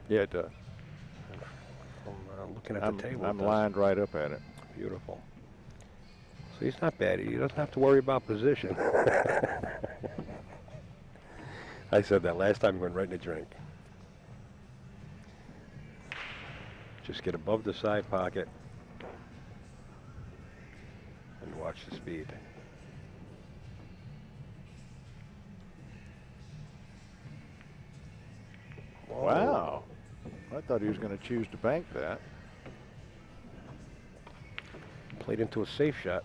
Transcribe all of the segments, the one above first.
Yeah, it does. From looking at the table. I'm lined right up at it. Beautiful. So he's not bad. He doesn't have to worry about position. I said that last time he went right in the drink. Just get above the side pocket and watch the speed. Whoa. Wow. I thought he was going to choose to bank that. Played into a safe shot.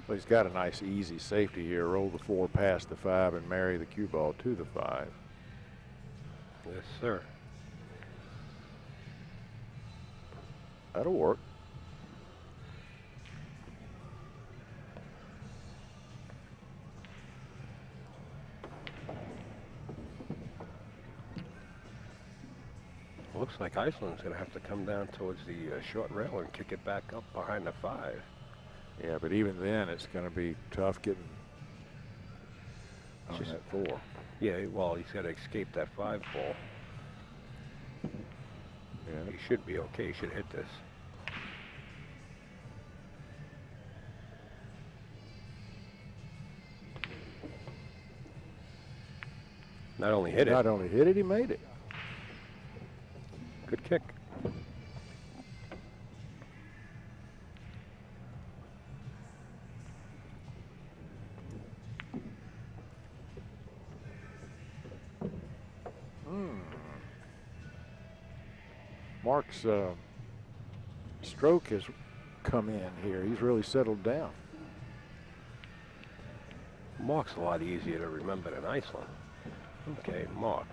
Well, he's got a nice easy safety here. Roll the 4 past the 5 and marry the cue ball to the 5. Yes, sir. That'll work. Looks like Iceland's going to have to come down towards the short rail and kick it back up behind the 5. Yeah, but even then, it's going to be tough getting on that 4. Yeah, well, he's got to escape that 5 ball. Yeah. He should be okay. He should hit this. Not only hit it. Not only hit it, he made it. Good kick. Mark's stroke has come in here. He's really settled down. Mark's a lot easier to remember than Iceland. Okay, Mark.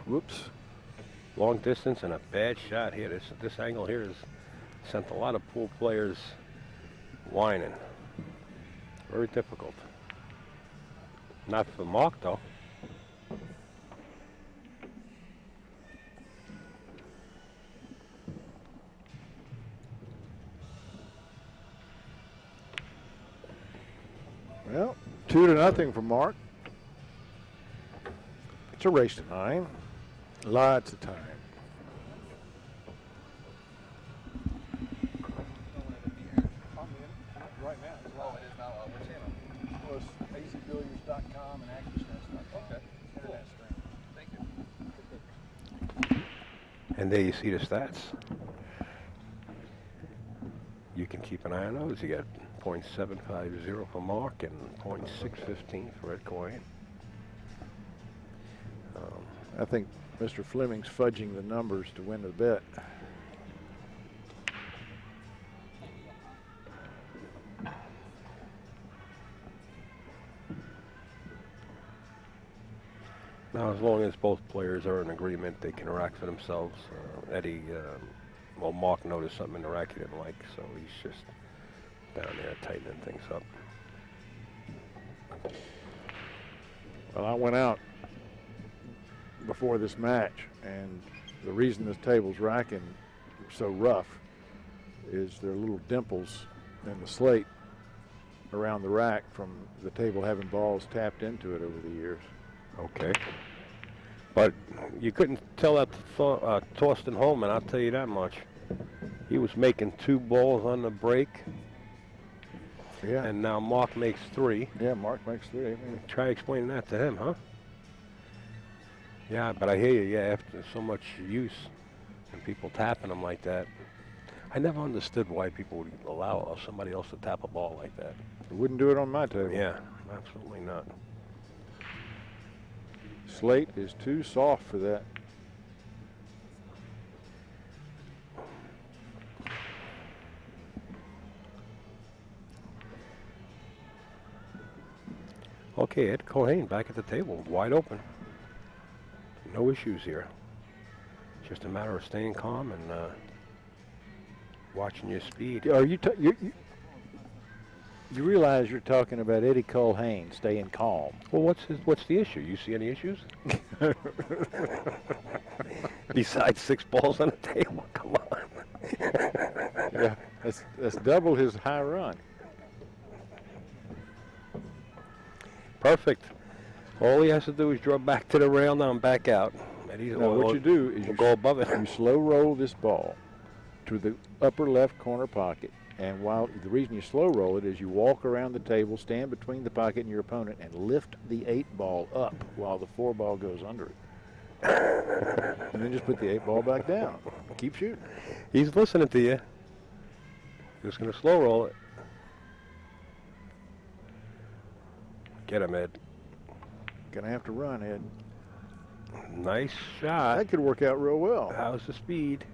Whoops. Long distance and a bad shot here. This angle here has sent a lot of pool players whining. Very difficult. Not for Mark, though. Well, 2-0 for Mark. It's a race to 9. Lots of time. Right now, as well. It is now. We're seeing them. Well, it's azbilliards.com and actionstrengths.com. Okay. Internet stream. Thank you. And there you see the stats. You can keep an eye on those. You got .750 for Mark and .615 for Ed Culhane. I think Mr. Fleming's fudging the numbers to win the bet. Now, as long as both players are in agreement, they can rack for themselves. Mark noticed something in the rack he didn't like, so he's just down there tightening things up. Well, I went out before this match, and the reason this table's racking so rough is there are little dimples in the slate around the rack from the table having balls tapped into it over the years. Okay. But you couldn't tell that to Torsten Holman, I'll tell you that much. He was making 2 balls on the break. Yeah. And now Mark makes 3. Yeah, Mark makes 3. Try explaining that to him, huh? Yeah, but I hear you, yeah, after so much use and people tapping them like that. I never understood why people would allow somebody else to tap a ball like that. They wouldn't do it on my table. Yeah, absolutely not. Slate is too soft for that. Okay, Ed Culhane back at the table, wide open. No issues here. Just a matter of staying calm and watching your speed. Are you realize you're talking about Eddie Culhane staying calm? Well, what's the issue? You see any issues? Besides 6 balls on the table, come on. Yeah, that's double his high run. Perfect. All he has to do is draw back to the rail now and back out. And he's, Now what you do is we'll go above it. you slow roll this ball to the upper left corner pocket. And the reason you slow roll it is you walk around the table, stand between the pocket and your opponent, and lift the 8-ball up while the 4-ball goes under it. And then just put the 8-ball back down. Keep shooting. He's listening to you. Just going to slow roll it. Get him, Ed. Gonna have to run, Ed. Nice shot. That could work out real well. How's the speed?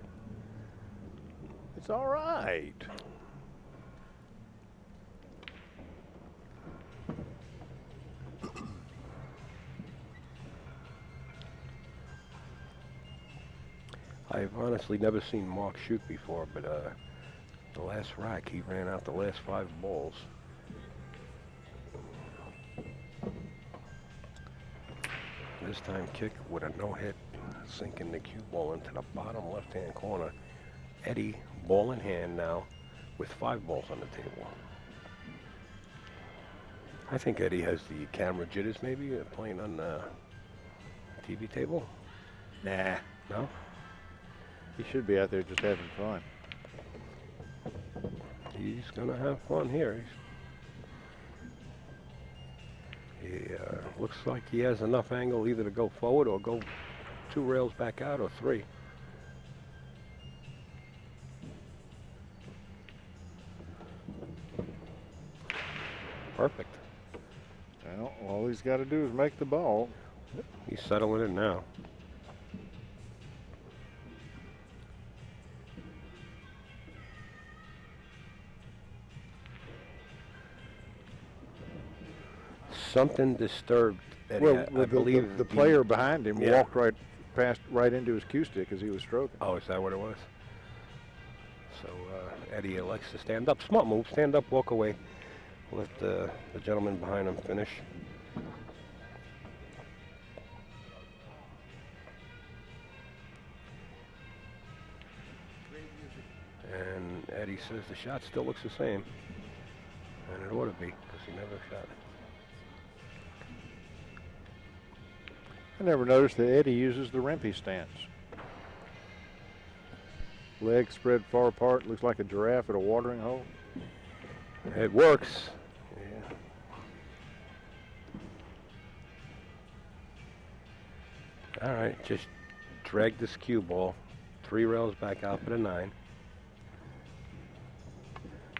It's all right. I've honestly never seen Mark shoot before, but the last rack, he ran out the last 5 balls. This time kick with a no-hit, sinking the cue ball into the bottom left-hand corner. Eddie, ball in hand now, with 5 balls on the table. I think Eddie has the camera jitters maybe, playing on the TV table. Nah. No? He should be out there just having fun. He's gonna have fun here. He looks like he has enough angle either to go forward or go 2 rails back out or 3. Perfect. Well, all he's got to do is make the ball. He's settling it now. Something disturbed Eddie. Well, I believe the player behind him Yeah. walked right into his cue stick as he was stroking. Oh, is that what it was? So Eddie elects to stand up. Smart move. Stand up, walk away. Let the gentleman behind him finish. And Eddie says the shot still looks the same. And it ought to be, because he never shot it. I never noticed that Eddie uses the Rimpey stance. Legs spread far apart, looks like a giraffe at a watering hole. It works. Yeah. All right, just drag this cue ball 3 rails back out for the 9.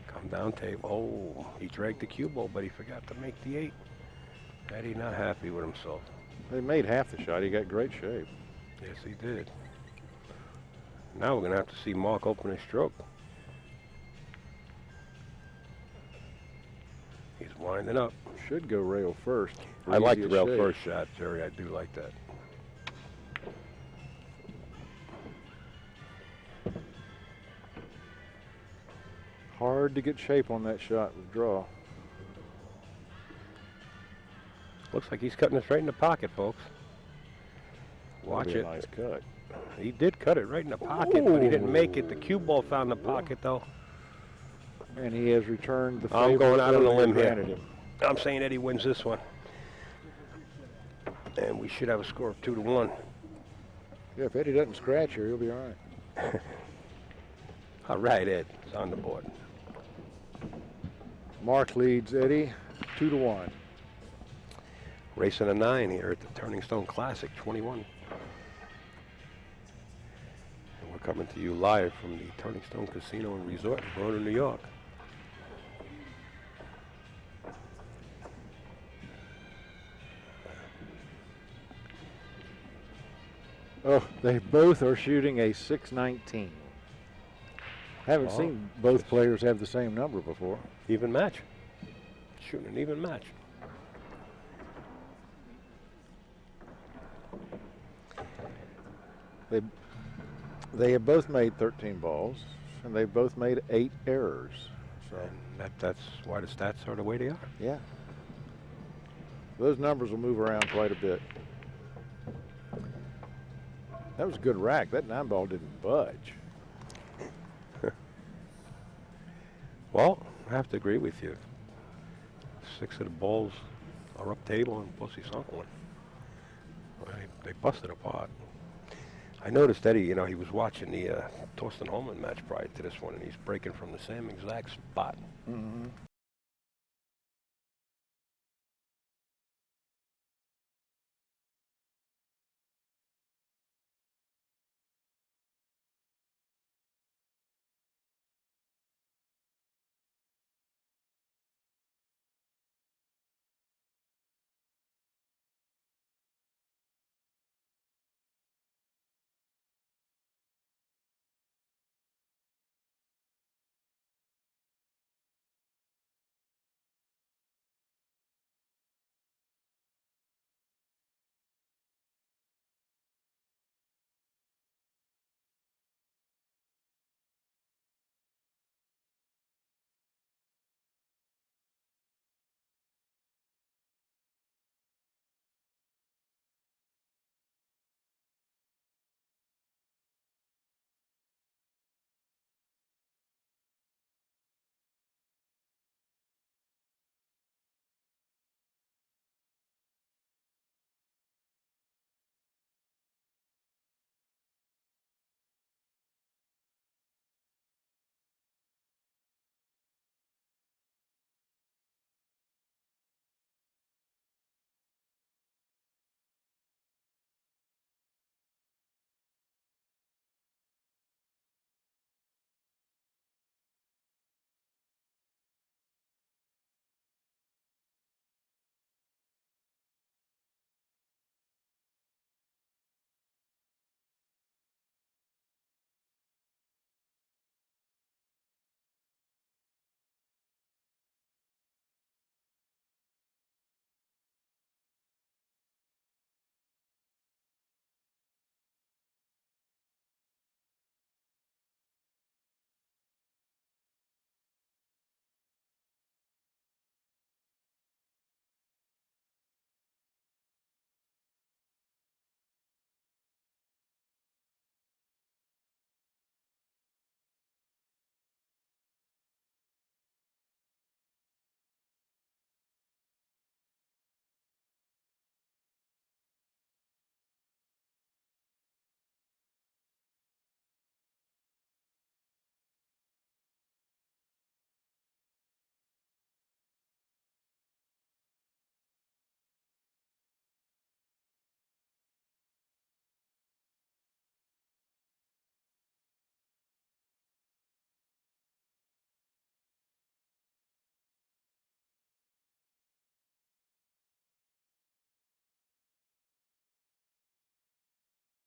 Come down table. Oh, he dragged the cue ball, but he forgot to make the 8. Eddie not happy with himself. They made half the shot. He got great shape. Yes, he did. Now we're going to have to see Mark open his stroke. He's winding up. Should go rail first. I like the Easiest rail shape. first shot, Jerry. I do like that. Hard to get shape on that shot with draw. Looks like he's cutting it right in the pocket, folks. Watch That'd it. be a nice cut. He did cut it right in the pocket, but he didn't make it. The cue ball found the pocket, though. And he has returned the I'm favor going out on a earlier limb here. granted him. I'm saying Eddie wins this one. And we should have a score of 2-1. Yeah, if Eddie doesn't scratch here, he'll be all right. All right, Ed. It's on the board. Mark leads Eddie 2-1. Racing a 9 here at the Turning Stone Classic 21. And we're coming to you live from the Turning Stone Casino and Resort in Verona, New York. Oh, they both are shooting a 619. Haven't seen both players have the same number before. Even match. Shooting an even match. They have both made 13 balls, and they've both made 8 errors. So And that's why the stats are the way they are. yeah, those numbers will move around quite a bit. That was a good rack. That 9-ball didn't budge. Well, I have to agree with you. 6 of the balls or up table and pussy sunk one. They busted apart. I noticed Eddie, he was watching the Torsten Holman match prior to this one, and he's breaking from the same exact spot. Mm-hmm.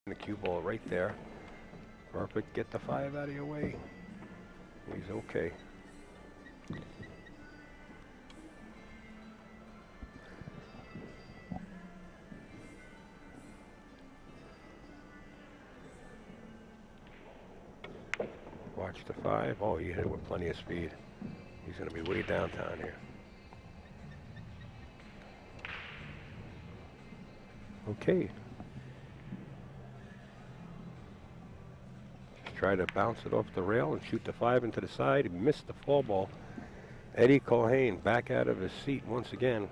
The cue ball right there. Perfect. Get the 5 out of your way. He's okay. Watch the 5. Oh, he hit it with plenty of speed. He's going to be way downtown here. Okay. Just try to bounce it off the rail and shoot the 5 into the side. He missed the fall ball. Eddie Culhane back out of his seat once again.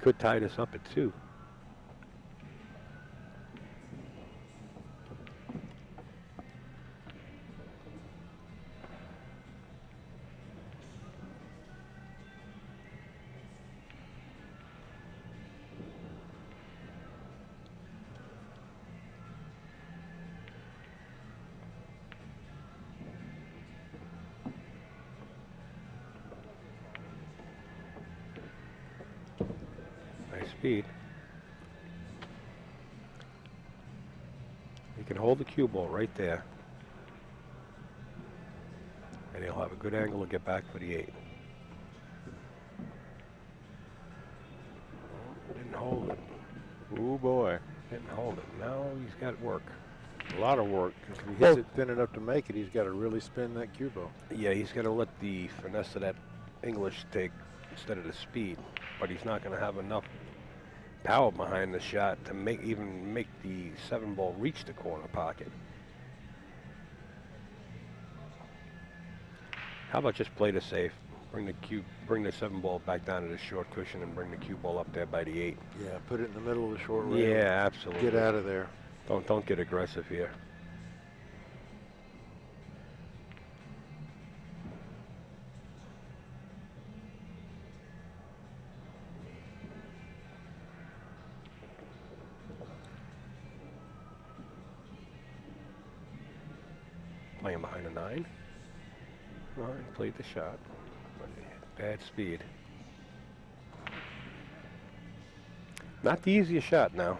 Could tie this up at 2. Speed. He can hold the cue ball right there. And he'll have a good angle to get back for the 8. Didn't hold it. Oh boy. Didn't hold it. Now he's got work. A lot of work. If he hits it thin enough to make it, he's got to really spin that cue ball. Yeah, he's got to let the finesse of that English take instead of the speed. But he's not going to have enough power behind the shot to make the 7 ball reach the corner pocket. How about just play the safe? bring the 7 ball back down to the short cushion and bring the cue ball up there by the 8. Yeah, put it in the middle of the short rail. Yeah, absolutely. Get out of there. Don't get aggressive here. Playing behind a 9. All right, played the shot. Bad speed. Not the easiest shot now.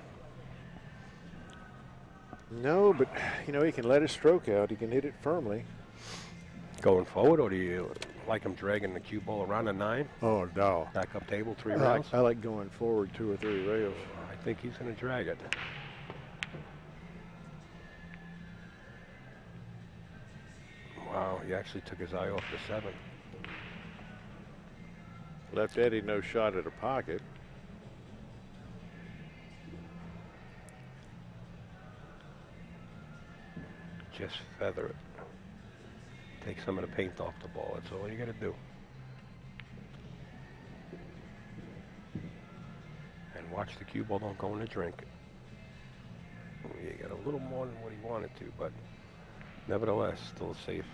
No, but, you know, he can let his stroke out. He can hit it firmly. Going forward, or do you like him dragging the cue ball around a 9? Oh, no. Back up table, 3 I rails? like going forward 2 or 3 rails. I think he's going to drag it. Wow, he actually took his eye off the 7. Left Eddie no shot at a pocket. Just feather it. Take some of the paint off the ball. That's all you got to do. And watch the cue ball don't go in the drink. You got a little more than what he wanted to, but nevertheless, still safe.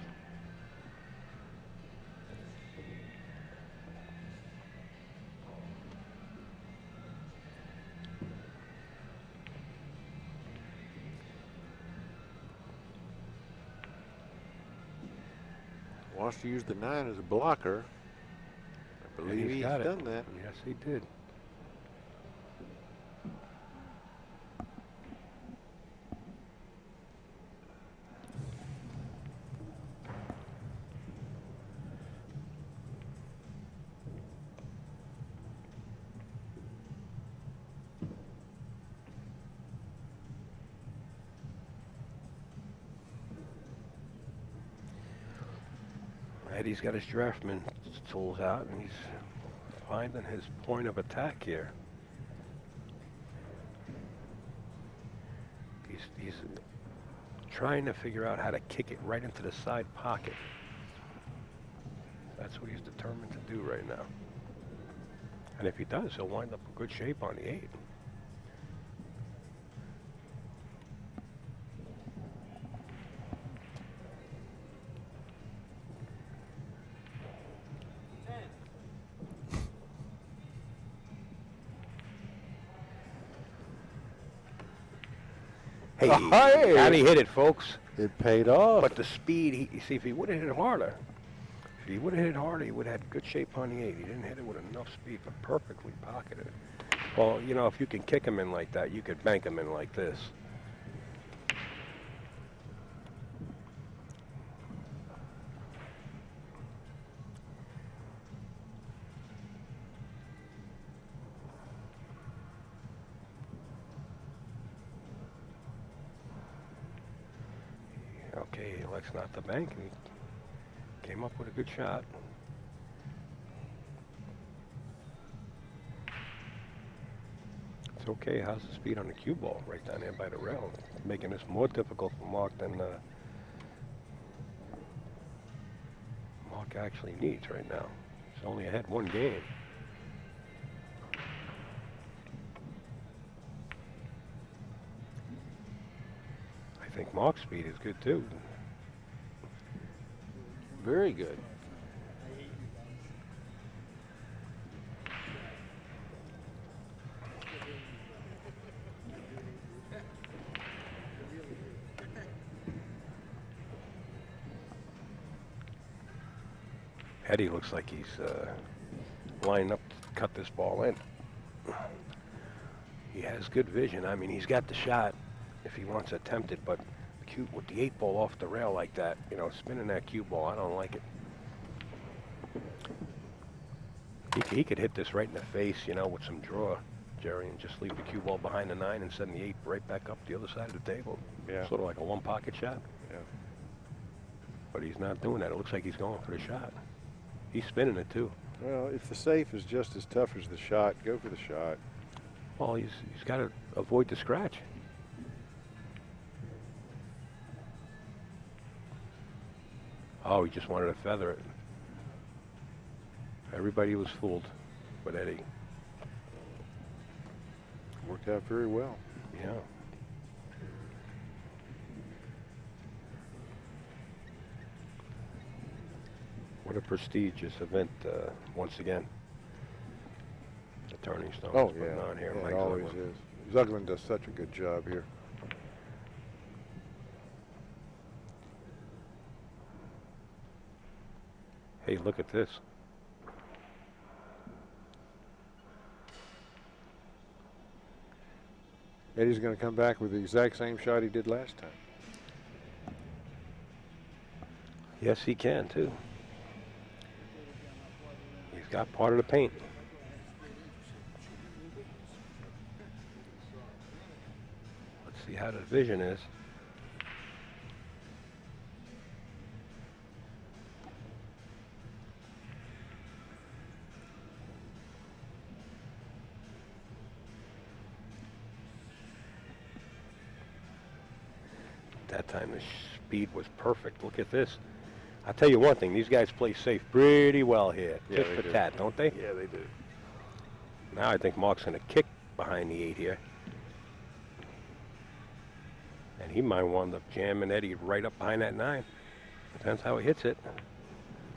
Wants to use the 9 as a blocker. I believe he's done that. Yes, he did. Eddie's got his draftman tools out, and he's finding his point of attack here. He's trying to figure out how to kick it right into the side pocket. That's what he's determined to do right now. And if he does, he'll wind up in good shape on the 8. Hey, and he hit it, folks. It paid off. But the speed, you see, if he would have hit it harder, he would have had good shape on the 8. He didn't hit it with enough speed, but perfectly pocketed it. Well, you know, if you can kick him in like that, you could bank him in like this. Okay, he elects not to bank, and he came up with a good shot. It's okay. How's the speed on the cue ball right down there by the rail? Making this more difficult for Mark than Mark actually needs right now. He's only ahead 1 game. I think Mark's speed is good too. Very good. Eddie looks like he's lining up to cut this ball in. He has good vision. I mean, he's got the shot if he wants to attempt it, but with the 8 ball off the rail like that, you know, spinning that cue ball, I don't like it. He could hit this right in the face, you know, with some draw, Jerry, and just leave the cue ball behind the 9 and send the 8 right back up the other side of the table. Yeah. Sort of like a 1 pocket shot. Yeah. But he's not doing that. It looks like he's going for the shot. He's spinning it too. Well, if the safe is just as tough as the shot, go for the shot. Well, he's got to avoid the scratch. Oh, he just wanted to feather it. Everybody was fooled with Eddie. Worked out very well. Yeah. What a prestigious event once again. The Turning Stone Oh, is putting on here. yeah, Mike it always Zuglin. is. Zuglin does such a good job here. Hey, look at this. Eddie's going to come back with the exact same shot he did last time. Yes, he can too. He's got part of the paint. Let's see how the vision is. That time the speed was perfect. Look at this. I'll tell you one thing, these guys play safe pretty well here. Yeah, Tit they for do. tat, don't they? Yeah, they do. Now I think Mark's going to kick behind the 8 here. And he might wind up jamming Eddie right up behind that 9. Depends how he hits it.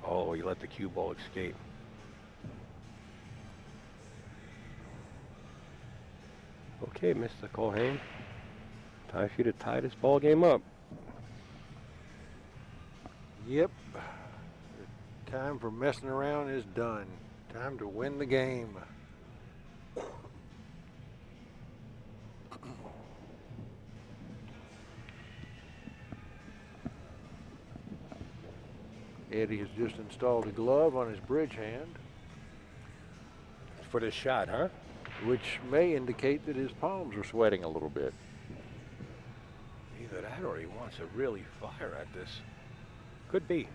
Oh, he let the cue ball escape. Okay, Mr. Culhane. Time for you to tie this ball game up. Yep. The time for messing around is done. Time to win the game. Eddie has just installed a glove on his bridge hand, For this shot, huh? which may indicate that his palms are sweating a little bit. Either that or he wants to really fire at this. Could be.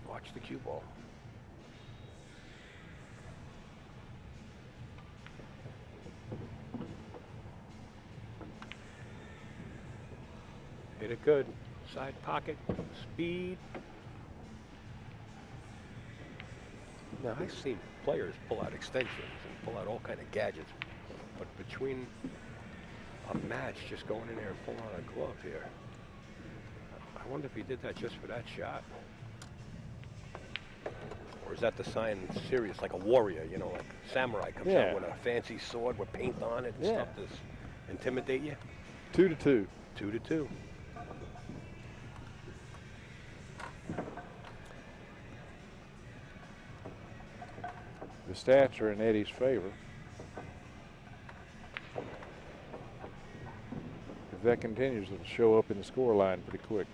Watch the cue ball. Hit it good. Side pocket. Speed. Now, I've seen players pull out extensions and pull out all kind of gadgets. But between a match, just going in there and pulling out a glove here, I wonder if he did that just for that shot. Or is that the sign serious, like a warrior, you know, like samurai comes Yeah. out with a fancy sword with paint on it and Yeah. stuff to intimidate you? 2-2. 2-2. The stats are in Eddie's favor. If that continues, it'll show up in the score line pretty quick.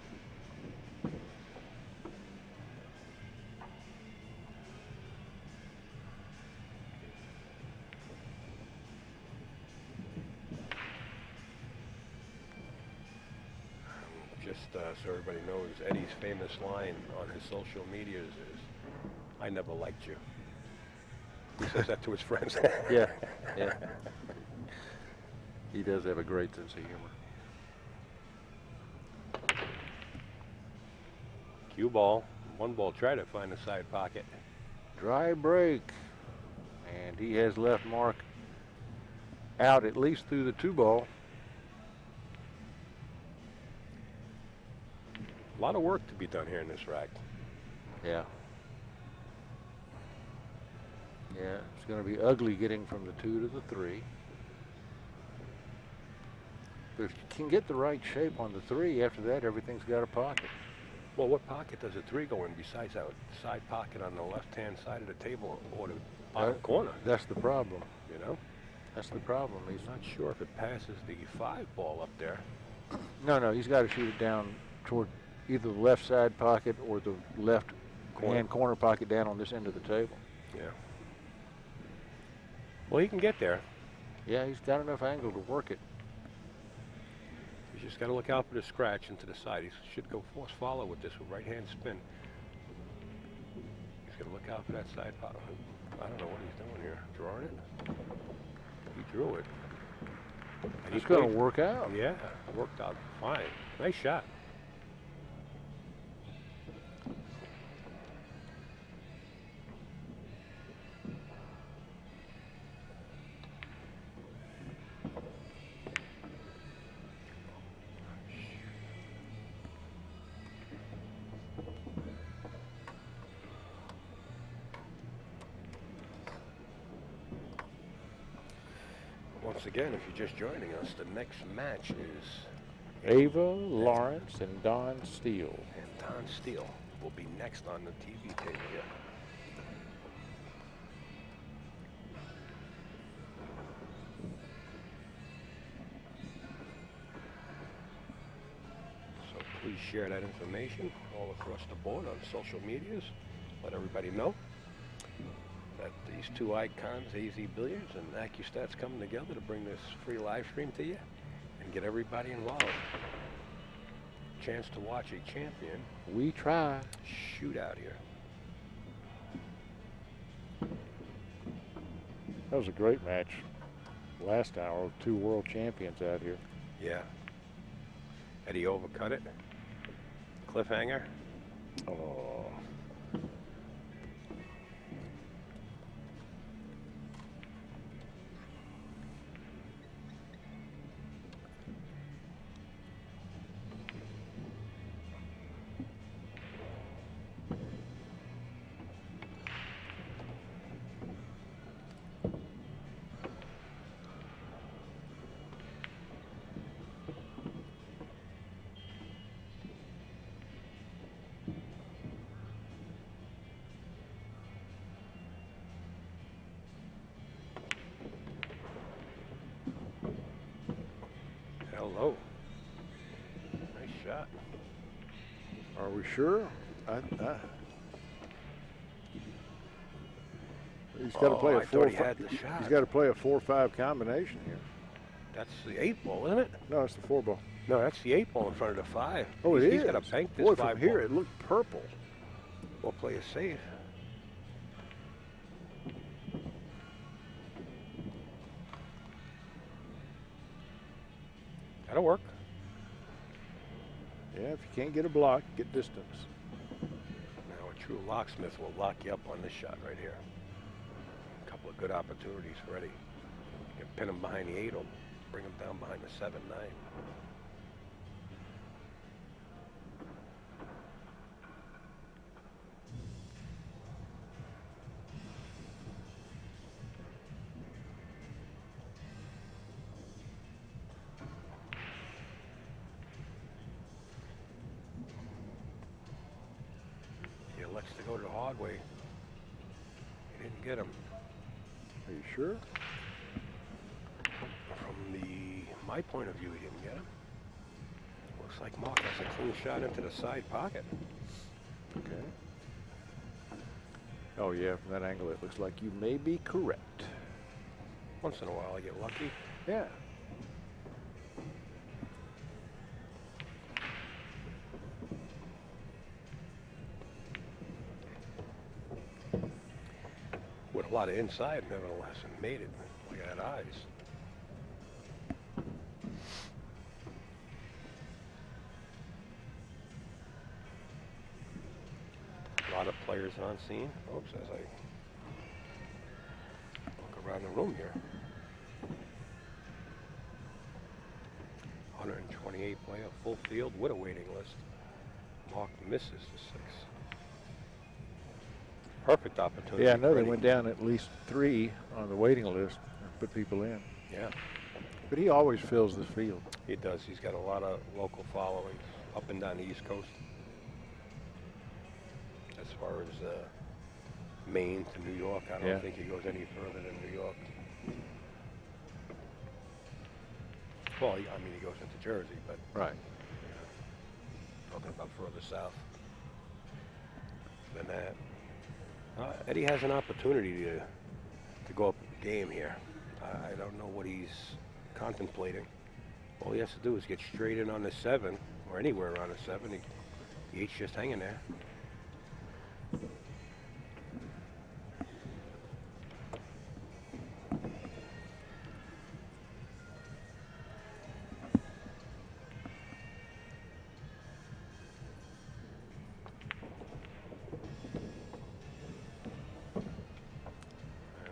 Just so everybody knows, Eddie's famous line on his social medias is, "I never liked you." He says that to his friends. Yeah, yeah. He does have a great sense of humor. Cue ball. One ball, try to find the side pocket. Dry break. And he has left Mark out at least through the 2-ball. A lot of work to be done here in this rack. Yeah. Yeah, it's going to be ugly getting from the 2 to the 3. But if you can get the right shape on the 3, after that, everything's got a pocket. Well, what pocket does a 3 go in besides that side pocket on the left-hand side of the table or the bottom corner? That's the problem. You know? That's the problem. He's not sure if it passes the 5 ball up there. No, he's got to shoot it down toward either the left side pocket or the left hand corner pocket down on this end of the table. Yeah. Well, he can get there. Yeah, he's got enough angle to work it. He's just got to look out for the scratch into the side. He should go force follow with this with right-hand spin. He's got to look out for that side pocket. I don't know what he's doing here. Drawing it? He drew it. And It's going to work out. Yeah, it worked out fine. Nice shot. once again, if you're just joining us, the next match is Ava Lawrence and Don Steele. And Don Steele will be next on the TV table here. So please share that information all across the board on social medias. Let everybody know that these two icons, AZ Billiards and AccuStats, coming together to bring this free live stream to you and get everybody involved. Chance to watch a champion. We try. Shootout here. That was a great match last hour. 2 world champions out here. Yeah. Eddie overcut it. Cliffhanger. Oh. Hello. Nice shot. Are we sure? He's got to play a I thought he 4-5. had the shot. He's got to play a 4-5 combination here. That's the 8 ball, isn't it? No, it's the 4 ball. No, that's the 8 ball in front of the 5. Oh, it is. He's got to bank this Boy, 5 from here ball. it looked purple. Or play it safe. That'll work. Yeah, if you can't get a block, get distance. Now a true locksmith will lock you up on this shot right here. A couple of good opportunities for Eddie. You can pin him behind the 8, or bring him down behind the 7-9. He elects to go to the hard way. He didn't get him. Are you sure? From my point of view, he didn't get him. Looks like Mark has a clean shot into the side pocket. Okay. Oh, yeah, from that angle, it looks like you may be correct. Once in a while, I get lucky. Yeah. With a lot of inside, nevertheless, and made it. Look at that eyes. A lot of players on scene. Oops, as I look around the room here. 128 player, full field with a waiting list. Mark misses the 6. Perfect opportunity. Yeah, I know for they Eddie. went down at least 3 on the waiting list and put people in. Yeah, But he always fills the field. he does. He's got a lot of local followings up and down the East Coast. As far as Maine to New York, I don't Yeah. think he goes any further than New York. Well, I mean, he goes into Jersey, but Right. talking about further south than that. Eddie has an opportunity to go up the game here. I don't know what he's contemplating. All he has to do is get straight in on the 7, or anywhere around the 7. The 8's just hanging there.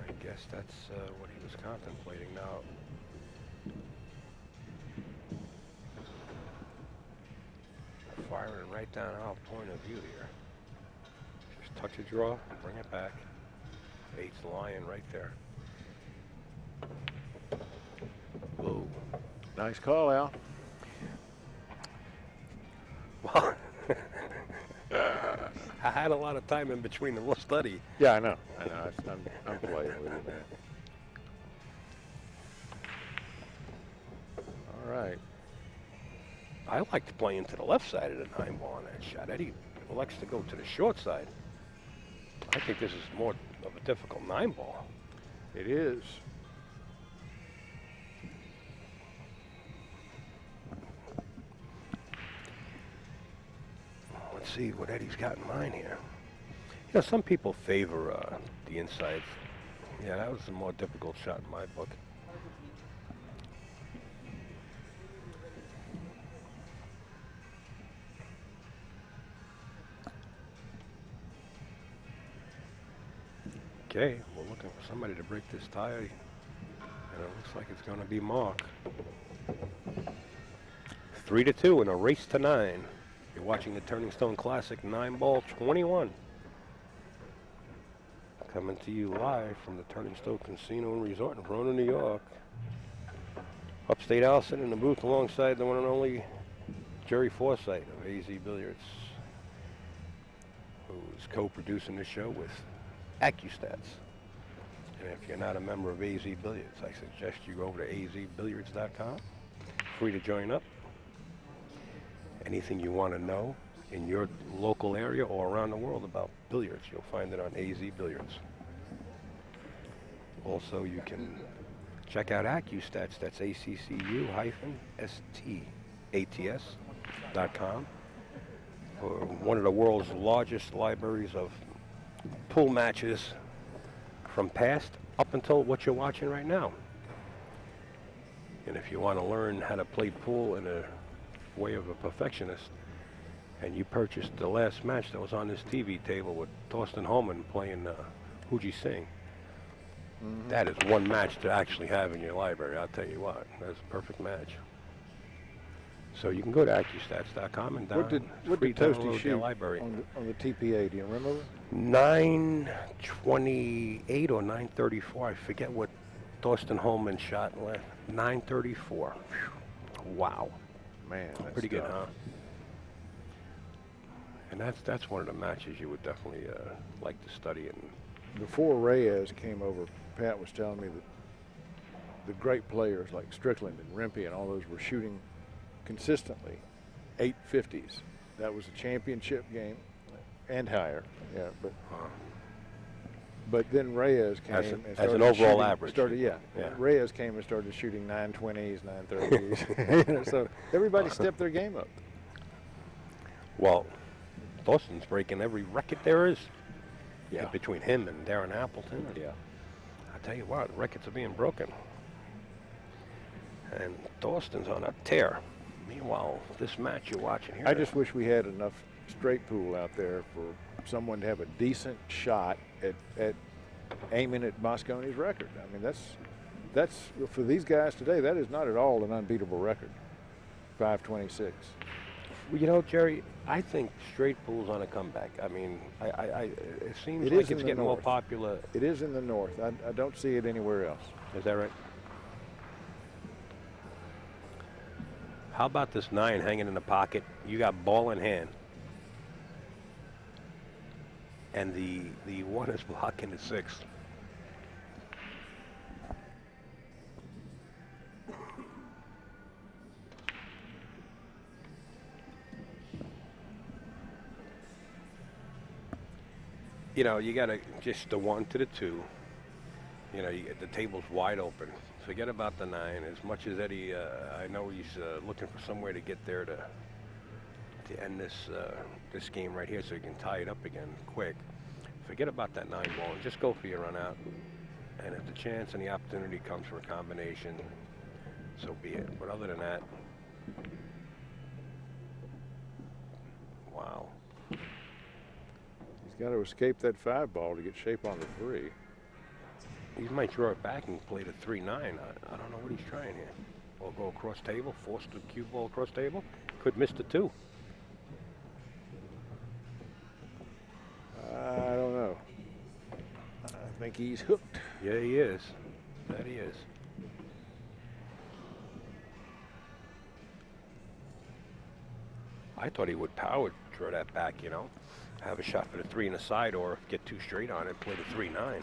I guess that's what he was contemplating now. Firing right down our point of view here. Just touch a draw, bring it back. 8's lying right there. Nice call, Al. Well, I had a lot of time in between the study. Yeah, I know. I'm playing with you, man. All right. I like to play into the left side of the 9-ball on that shot. Eddie likes to go to the short side. I think this is more of a difficult 9-ball. It is. Let's see what Eddie's got in mind here. You know, some people favor the insides. Yeah, that was a more difficult shot in my book. Okay, we're looking for somebody to break this tie, and it looks like it's going to be Mark. 3-2 in a race to 9. You're watching the Turning Stone Classic 9-ball 21. Coming to you live from the Turning Stone Casino and Resort in Verona, New York. Upstate Allison in the booth alongside the one and only Jerry Forsythe of AZ Billiards, who's co-producing the show with AccuStats. And if you're not a member of AZ Billiards, I suggest you go over to azbilliards.com. Free to join up. Anything you want to know in your local area or around the world about billiards, you'll find it on AZ Billiards. Also, you can check out AccuStats. That's ACCU-STATS.com for one of the world's largest libraries of pool matches from past up until what you're watching right now. And if you want to learn how to play pool in a way of a perfectionist, and you purchased the last match that was on this TV table with Thorsten Holman playing Huji Singh, that is one match to actually have in your library. I'll tell you what, that's a perfect match. So you can go to AccuStats.com and What did Toasty download shoot their library. on the TPA? Do you remember? 928 or 934. I forget what Thorsten Holman shot last. 934. Wow. Man, that's Pretty good, tough. huh? And that's one of the matches you would definitely like to study. And Before Reyes came over, Pat was telling me that the great players like Strickland and Rempe and all those were shooting consistently 850s. That was a championship game and higher. Yeah, but then Reyes came As and an started overall shooting- average. Yeah. Reyes came and started shooting 920s, 930s. So everybody stepped their game up. well, Thorsten's breaking every record there is. Yeah. Between him and Darren Appleton. Yeah. I tell you what, records are being broken. And Thorsten's on a tear. Meanwhile, this match you're watching here. I just wish we had enough straight pool out there for someone to have a decent shot at aiming at Mosconi's record. I mean, that's for these guys today, that is not at all an unbeatable record. 526. Well, you know, Jerry, I think straight pool's on a comeback. I mean, it seems It like is in it's the getting more north. popular. It is in the north. I don't see it anywhere else. Is that right? How about this 9 hanging in the pocket? You got ball in hand. And the 1 is blocking the 6. You know, you got to just the 1 to the 2. You know, you get the table's wide open. Forget about the 9. As much as Eddie, I know he's looking for somewhere to get there to end this game right here so he can tie it up again quick. Forget about that 9 ball and just go for your run out. And if the chance and the opportunity comes for a combination, so be it. But other than that, wow. He's got to escape that 5 ball to get shape on the 3. He might throw it back and play the 3-9. I don't know what he's trying here. Or go across table, force the cue ball across table. Could miss the 2. I don't know. I think he's hooked. Yeah, he is. That he is. I thought he would power throw that back, you know. Have a shot for the 3 and a side, or get 2 straight on it, play the 3-9.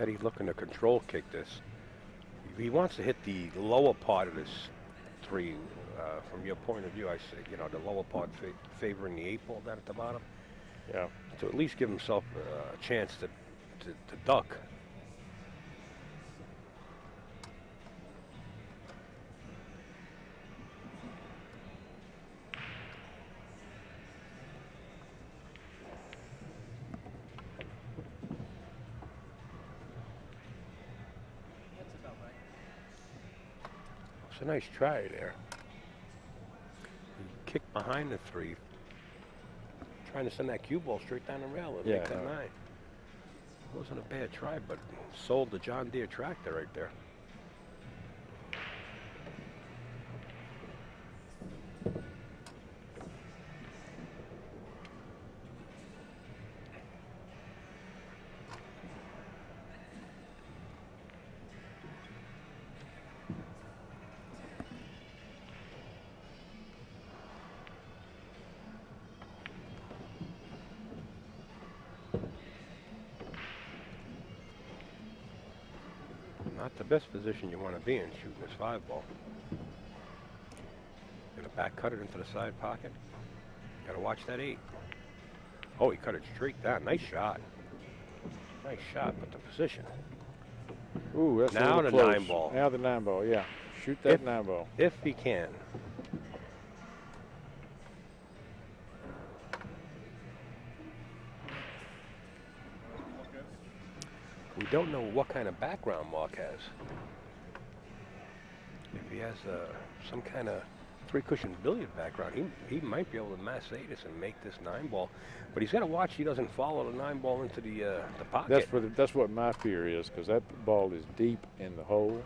Eddie's looking to control kick this. He wants to hit the lower part of this 3. From your point of view, I say, you know, the lower part favoring the 8 ball down at the bottom. Yeah. To at least give himself a chance to duck. It's a nice try there. He kicked behind the 3, trying to send that cue ball straight down the rail and make that 9. Wasn't a bad try, but sold the John Deere tractor right there. Not the best position you want to be in shooting this 5 ball. Gonna back cut it into the side pocket. Gotta watch that 8. Oh, he cut it straight down. Nice shot. Nice shot, but the position. Ooh, that's now a the close. 9 ball. Now the 9 ball, yeah. Shoot that 9 ball. If he can. We don't know what kind of background Mark has. If he has some kind of 3-cushion billiard background, he might be able to mass this and make this 9 ball. But he's got to watch he doesn't follow the 9 ball into the pocket. That's what my fear is, because that ball is deep in the hole,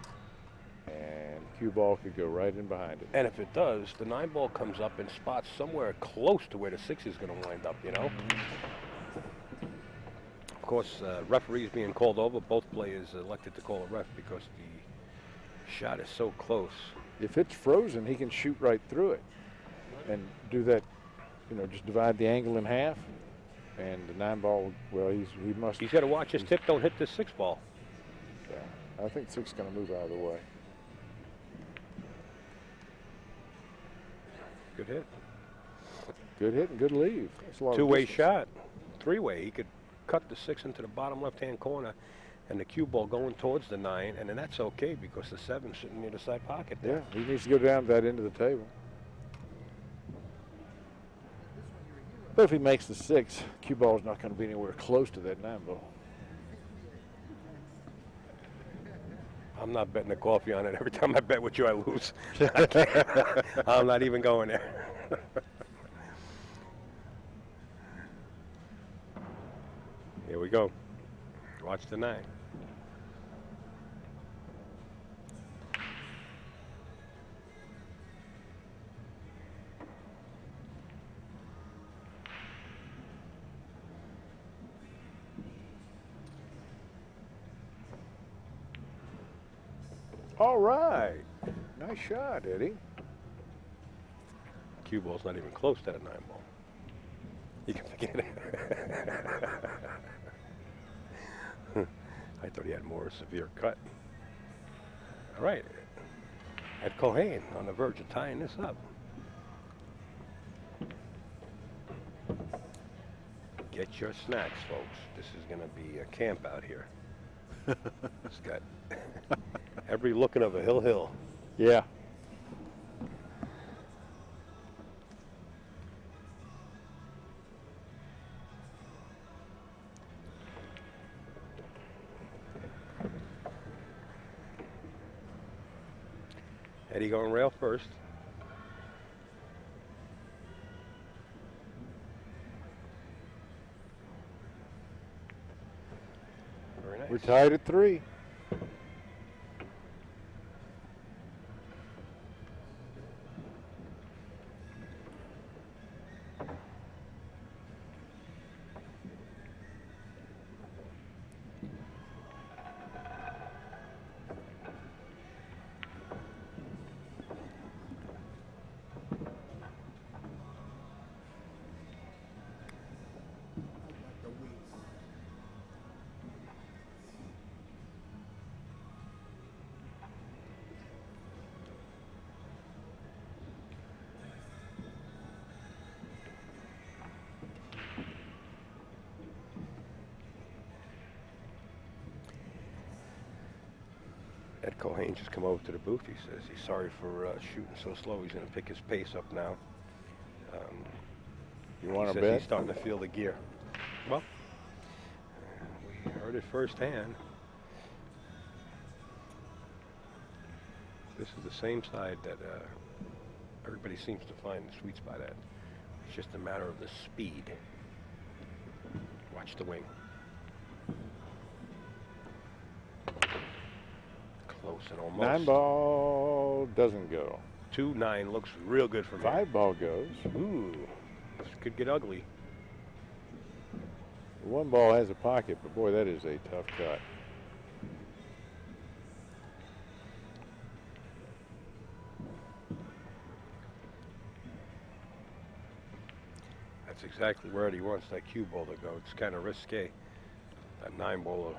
and cue ball could go right in behind it. And if it does, the 9 ball comes up in spots somewhere close to where the 6 is going to wind up, you know? Of course, referees being called over, both players elected to call a ref because the shot is so close. If it's frozen, he can shoot right through it and do that, you know, just divide the angle in half, and the 9 ball, well, He's got to watch his tip don't hit this 6 ball. Yeah, I think 6 is going to move out of the way. Good hit. Good hit and good leave. That's a lot of 2-way distance. shot. 3-way. He could cut the 6 into the bottom left-hand corner, and the cue ball going towards the 9, and then that's okay because the 7's sitting near the side pocket there. Yeah, he needs to go down that end of the table. But if he makes the 6, cue ball is not going to be anywhere close to that 9 ball. I'm not betting the coffee on it. Every time I bet with you, I lose. I'm not even going there. Here we go. Watch the 9. All right. Nice shot, Eddie. Cue ball's not even close to that 9 ball. You can forget it. I thought he had more severe cut. All right. At Culhane, on the verge of tying this up. Get your snacks, folks. This is going to be a camp out here. It's got every looking of a hill. Yeah. Eddie going rail first. Very nice. We're tied at 3. Culhane just come over to the booth. He says he's sorry for shooting so slow. He's going to pick his pace up now. You want to He says bet? he's starting to feel the gear. Well, we heard it firsthand. This is the same side that everybody seems to find the sweet spot at. It's just a matter of the speed. Watch the wing. Close and almost. 9 ball doesn't go. 2-9 looks real good for me. 5 ball goes. Ooh, this could get ugly. 1 ball has a pocket, but boy, that is a tough cut. That's exactly where he wants that cue ball to go. It's kind of risque. That 9 ball will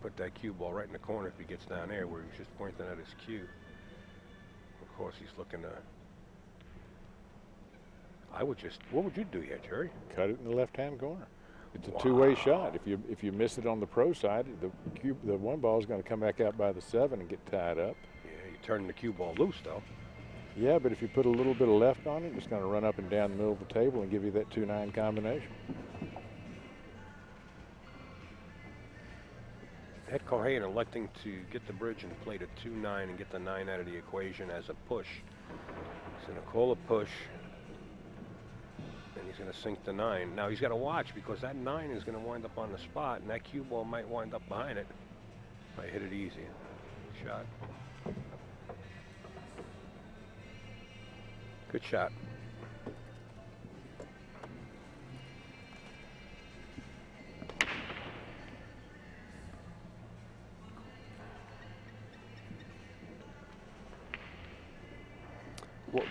put that cue ball right in the corner if he gets down there where he's just pointing at his cue. Of course, he's looking to. I would just. What would you do here, Jerry? Cut it in the left-hand corner. It's a Wow. two-way shot. If you miss it on the pro side, the 1 ball is going to come back out by the 7 and get tied up. Yeah, you're turning the cue ball loose though. Yeah, but if you put a little bit of left on it, it's going to run up and down the middle of the table and give you that 2-9 combination. Head Culhane electing to get the bridge and play the 2-9 and get the 9 out of the equation as a push. He's going to call a push, and he's going to sink the 9. Now he's got to watch because that 9 is going to wind up on the spot, and that cue ball might wind up behind it. Might hit it easy. Shot. Good shot.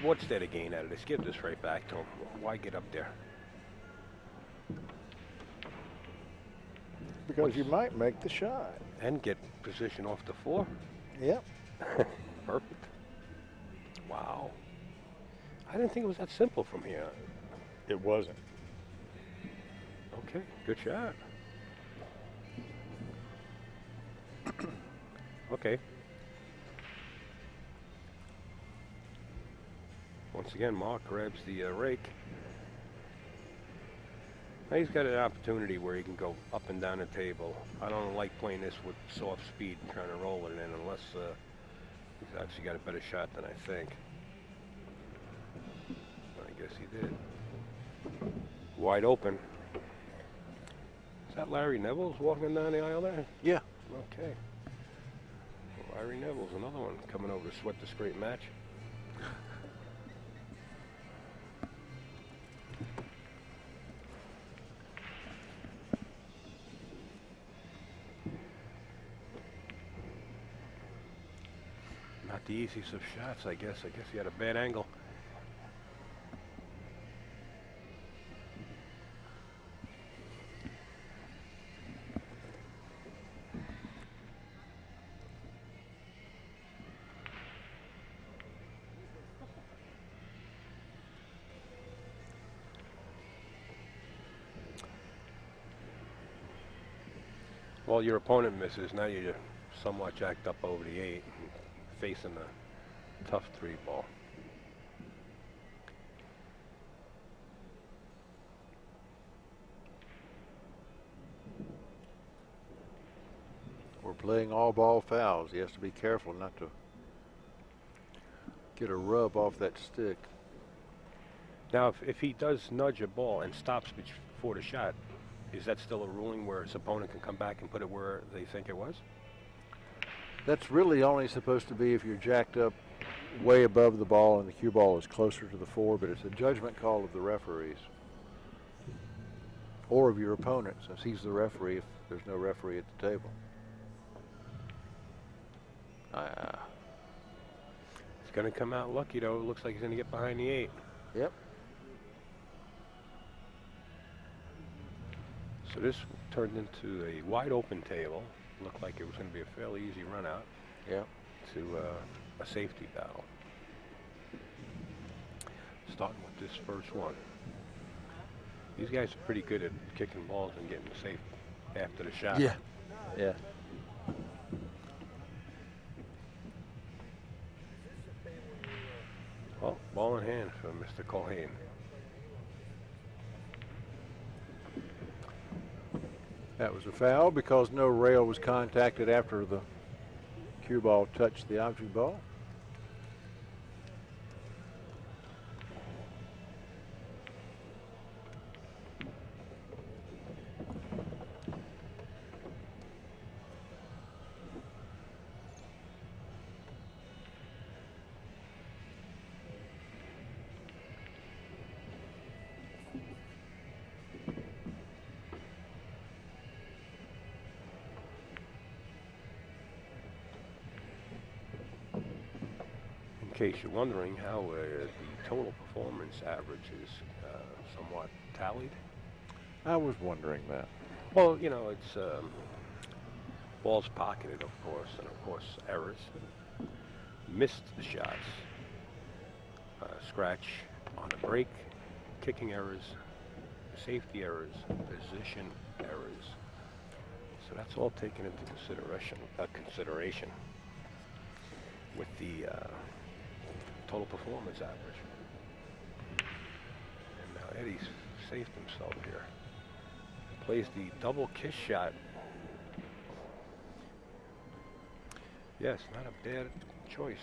What's there to gain out of this? Give this right back to him. Why get up there? Because you might make the shot. And get position off the 4? Yep. Perfect. Wow. I didn't think it was that simple from here. It wasn't. Okay, good shot. Okay. Once again, Mark grabs the rake. Now he's got an opportunity where he can go up and down the table. I don't like playing this with soft speed and trying to roll it in unless he's actually got a better shot than I think. I guess he did. Wide open. Is that Larry Neville's walking down the aisle there? Yeah. Okay. Larry Neville's another one coming over to sweat this great match. Not the easiest of shots, I guess. I guess he had a bad angle. Well, your opponent misses. Now you're somewhat jacked up over the 8 and facing a tough 3 ball. We're playing all ball fouls. He has to be careful not to get a rub off that stick. Now, if he does nudge a ball and stops before the shot, is that still a ruling where his opponent can come back and put it where they think it was? That's really only supposed to be if you're jacked up way above the ball and the cue ball is closer to the 4, but it's a judgment call of the referees. Or of your opponent, since he's the referee if there's no referee at the table. He's going to come out lucky, though. It looks like he's going to get behind the 8. Yep. So this turned into a wide open table. Looked like it was going to be a fairly easy run out. Yep. To a safety battle. Starting with this first one. These guys are pretty good at kicking balls and getting safe after the shot. Yeah. Yeah. Ball in hand for Mr. Culhane. That was a foul because no rail was contacted after the cue ball touched the object ball. In case you're wondering how the total performance average is somewhat tallied. I was wondering that. Well, you know, it's balls pocketed, of course, and of course errors. Missed the shots. Scratch on the break, kicking errors, safety errors, position errors. So that's all taken into consideration with the total performance average. And now Eddie's saved himself here. Plays the double kiss shot. Yes, not a bad choice.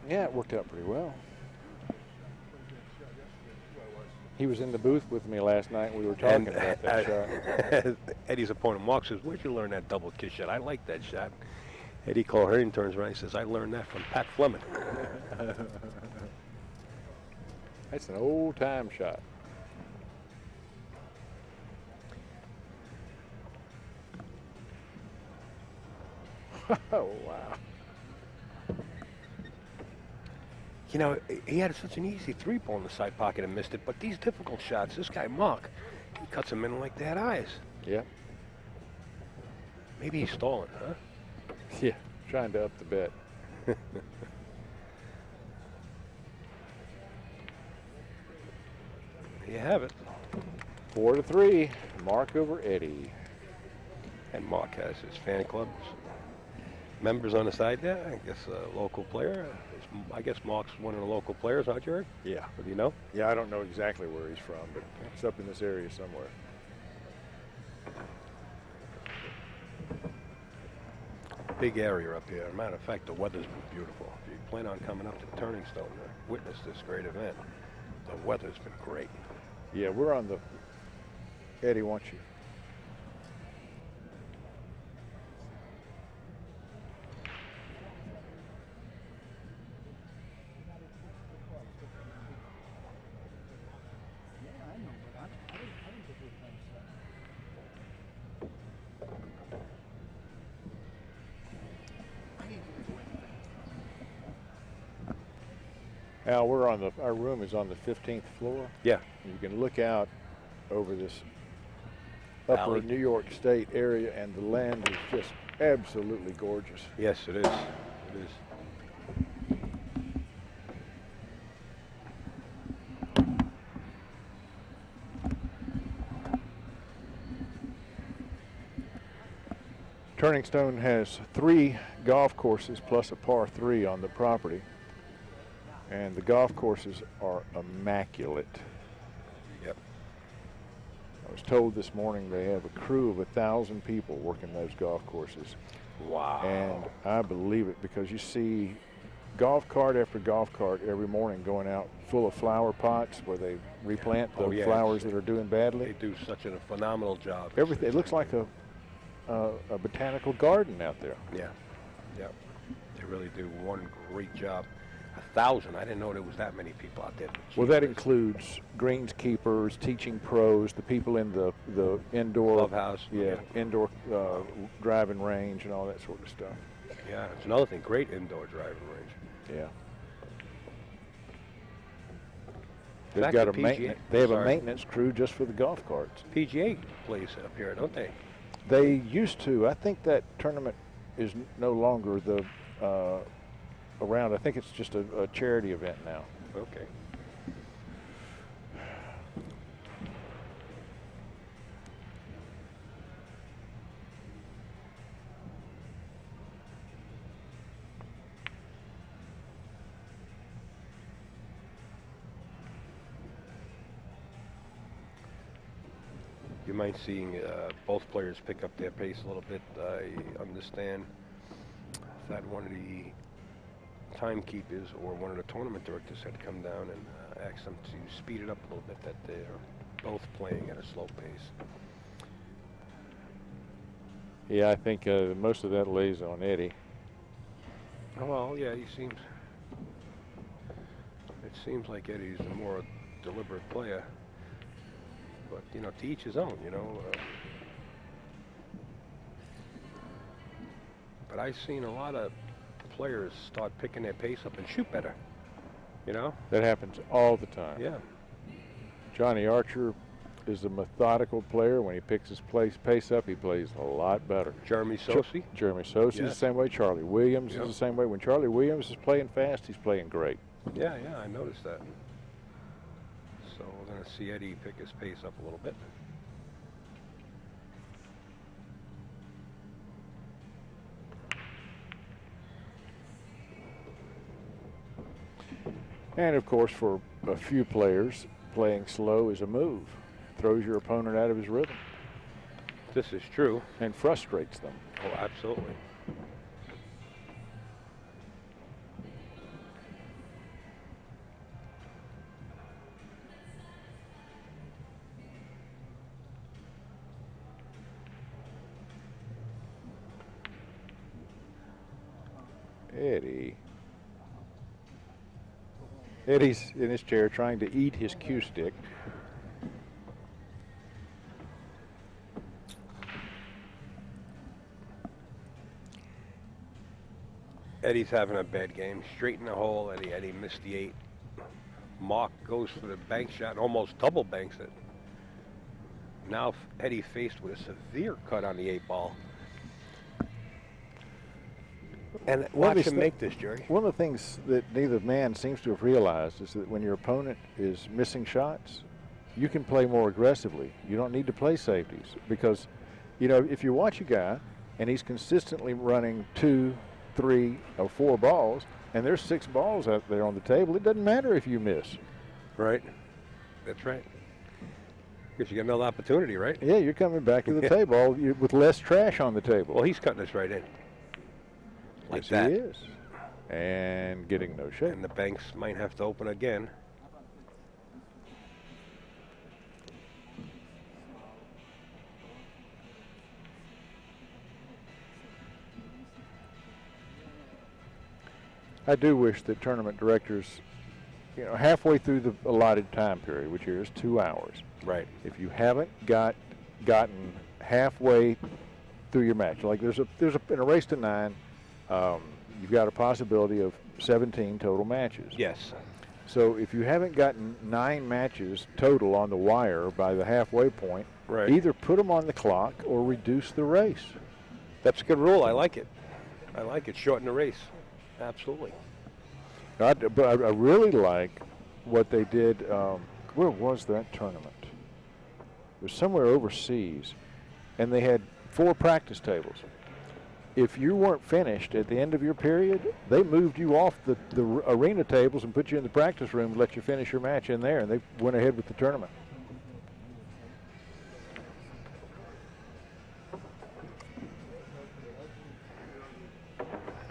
Yeah, it worked out pretty well. He was in the booth with me last night. We were talking about that shot. Eddie's opponent, Mark, says, "Where'd you learn that double kiss shot? I like that shot." Eddie Culhane turns around and says, "I learned that from Pat Fleming." That's an old time shot. Oh, wow. You know, he had such an easy three-ball in the side pocket and missed it, but these difficult shots, this guy, Mark, he cuts them in like they had eyes. Yeah. Maybe he's stalling, huh? Yeah, trying to up the bet. There you have it. 4-3, Mark over Eddie. And Mark has his fan clubs. Members on the side there, I guess a local player. I guess Mark's one of the local players, huh, Jerry? Yeah. Do you know? Yeah, I don't know exactly where he's from, but it's up in this area somewhere. Big area up here. As a matter of fact, the weather's been beautiful. If you plan on coming up to Turning Stone to witness this great event, the weather's been great. Yeah, we're on the Eddie wants you. Al, we're on our room is on the 15th floor. Yeah. You can look out over this upper Valley. New York State area, and the land is just absolutely gorgeous. Yes, it is. It is. Turning Stone has 3 golf courses plus a par 3 on the property. And the golf courses are immaculate. Yep. I was told this morning they have a crew of 1,000 people working those golf courses. Wow. And I believe it because you see golf cart after golf cart every morning going out full of flower pots where they replant the flowers that are doing badly. They do such a phenomenal job. Everything. It looks like a botanical garden out there. Yeah. Yep. They really do one great job. 1,000. I didn't know there was that many people out there. Well, that includes greenskeepers, teaching pros, the people in the indoor clubhouse. Yeah, indoor driving range and all that sort of stuff. Yeah, it's another thing. Great indoor driving range. Yeah. In They've fact, got the a PGA maintenance. They have a maintenance crew just for the golf carts. PGA plays up here, don't they? They used to. I think that tournament is no longer around. I think it's just a charity event now. Okay. You might see both players pick up their pace a little bit. I understand that one of the timekeepers or one of the tournament directors had come down and asked them to speed it up a little bit, that they're both playing at a slow pace. Yeah, I think most of that lays on Eddie. Oh, well, yeah, it seems like Eddie's a more deliberate player. But, you know, to each his own, you know. But I've seen a lot of players start picking their pace up and shoot better, you know. That happens all the time. Yeah. Johnny Archer is a methodical player. When he picks his pace up, he plays a lot better. Jeremy Sosi. Jeremy Sosi is the same way. Charlie Williams Yep. is the same way. When Charlie Williams is playing fast, he's playing great. Yeah, I noticed that. So we're going to see Eddie pick his pace up a little bit. And of course, for a few players, playing slow is a move. Throws your opponent out of his rhythm This is true. and frustrates them. Oh, absolutely. Eddie's in his chair trying to eat his cue stick. Eddie's having a bad game. Straight in the hole. Eddie missed the 8. Mark goes for the bank shot and almost double banks it. Now Eddie faced with a severe cut on the 8 ball. And watch him make this, Jerry. One of the things that neither man seems to have realized is that when your opponent is missing shots, you can play more aggressively. You don't need to play safeties because, you know, if you watch a guy and he's consistently running 2, 3, or 4 balls, and there's 6 balls out there on the table, it doesn't matter if you miss. Right. That's right. Because you got another opportunity, right? Yeah, you're coming back to the table with less trash on the table. Well, he's cutting us right in. Like yes, that. he is. And getting no shake. And the banks might have to open again. I do wish that tournament directors, you know, halfway through the allotted time period, which here is 2 hours. Right. If you haven't gotten halfway through your match, like there's in a race to 9, you've got a possibility of 17 total matches. Yes. So if you haven't gotten 9 matches total on the wire by the halfway point, Right. either put them on the clock or reduce the race. That's a good rule. I like it. I like it. Shorten the race. Absolutely. But I really like what they did. Where was that tournament? It was somewhere overseas, and they had 4 practice tables. If you weren't finished at the end of your period, they moved you off the arena tables and put you in the practice room and let you finish your match in there, and they went ahead with the tournament.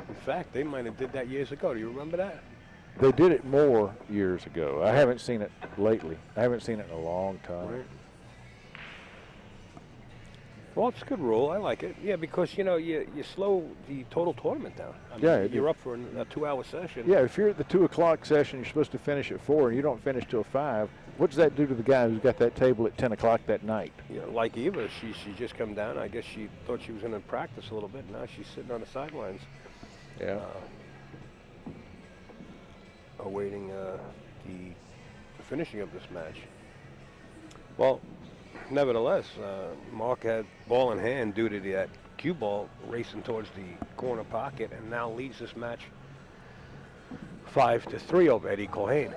In fact, they might have did that years ago. Do you remember that? They did it more years ago. I haven't seen it lately. I haven't seen it in a long time. Right. Well, it's a good rule. I like it. Yeah, because, you know, you slow the total tournament down. I mean, Yeah, you're up for a 2-hour session. Yeah, if you're at the 2 o'clock session, you're supposed to finish at 4, and you don't finish till 5. What does that do to the guy who's got that table at 10 o'clock that night? You know, like Eva, she just come down. I guess she thought she was going to practice a little bit. Now she's sitting on the sidelines. Yeah. Awaiting the finishing of this match. Well, nevertheless, Mark had ball in hand due to that cue ball racing towards the corner pocket, and now leads this match 5-3 over Eddie Culhane.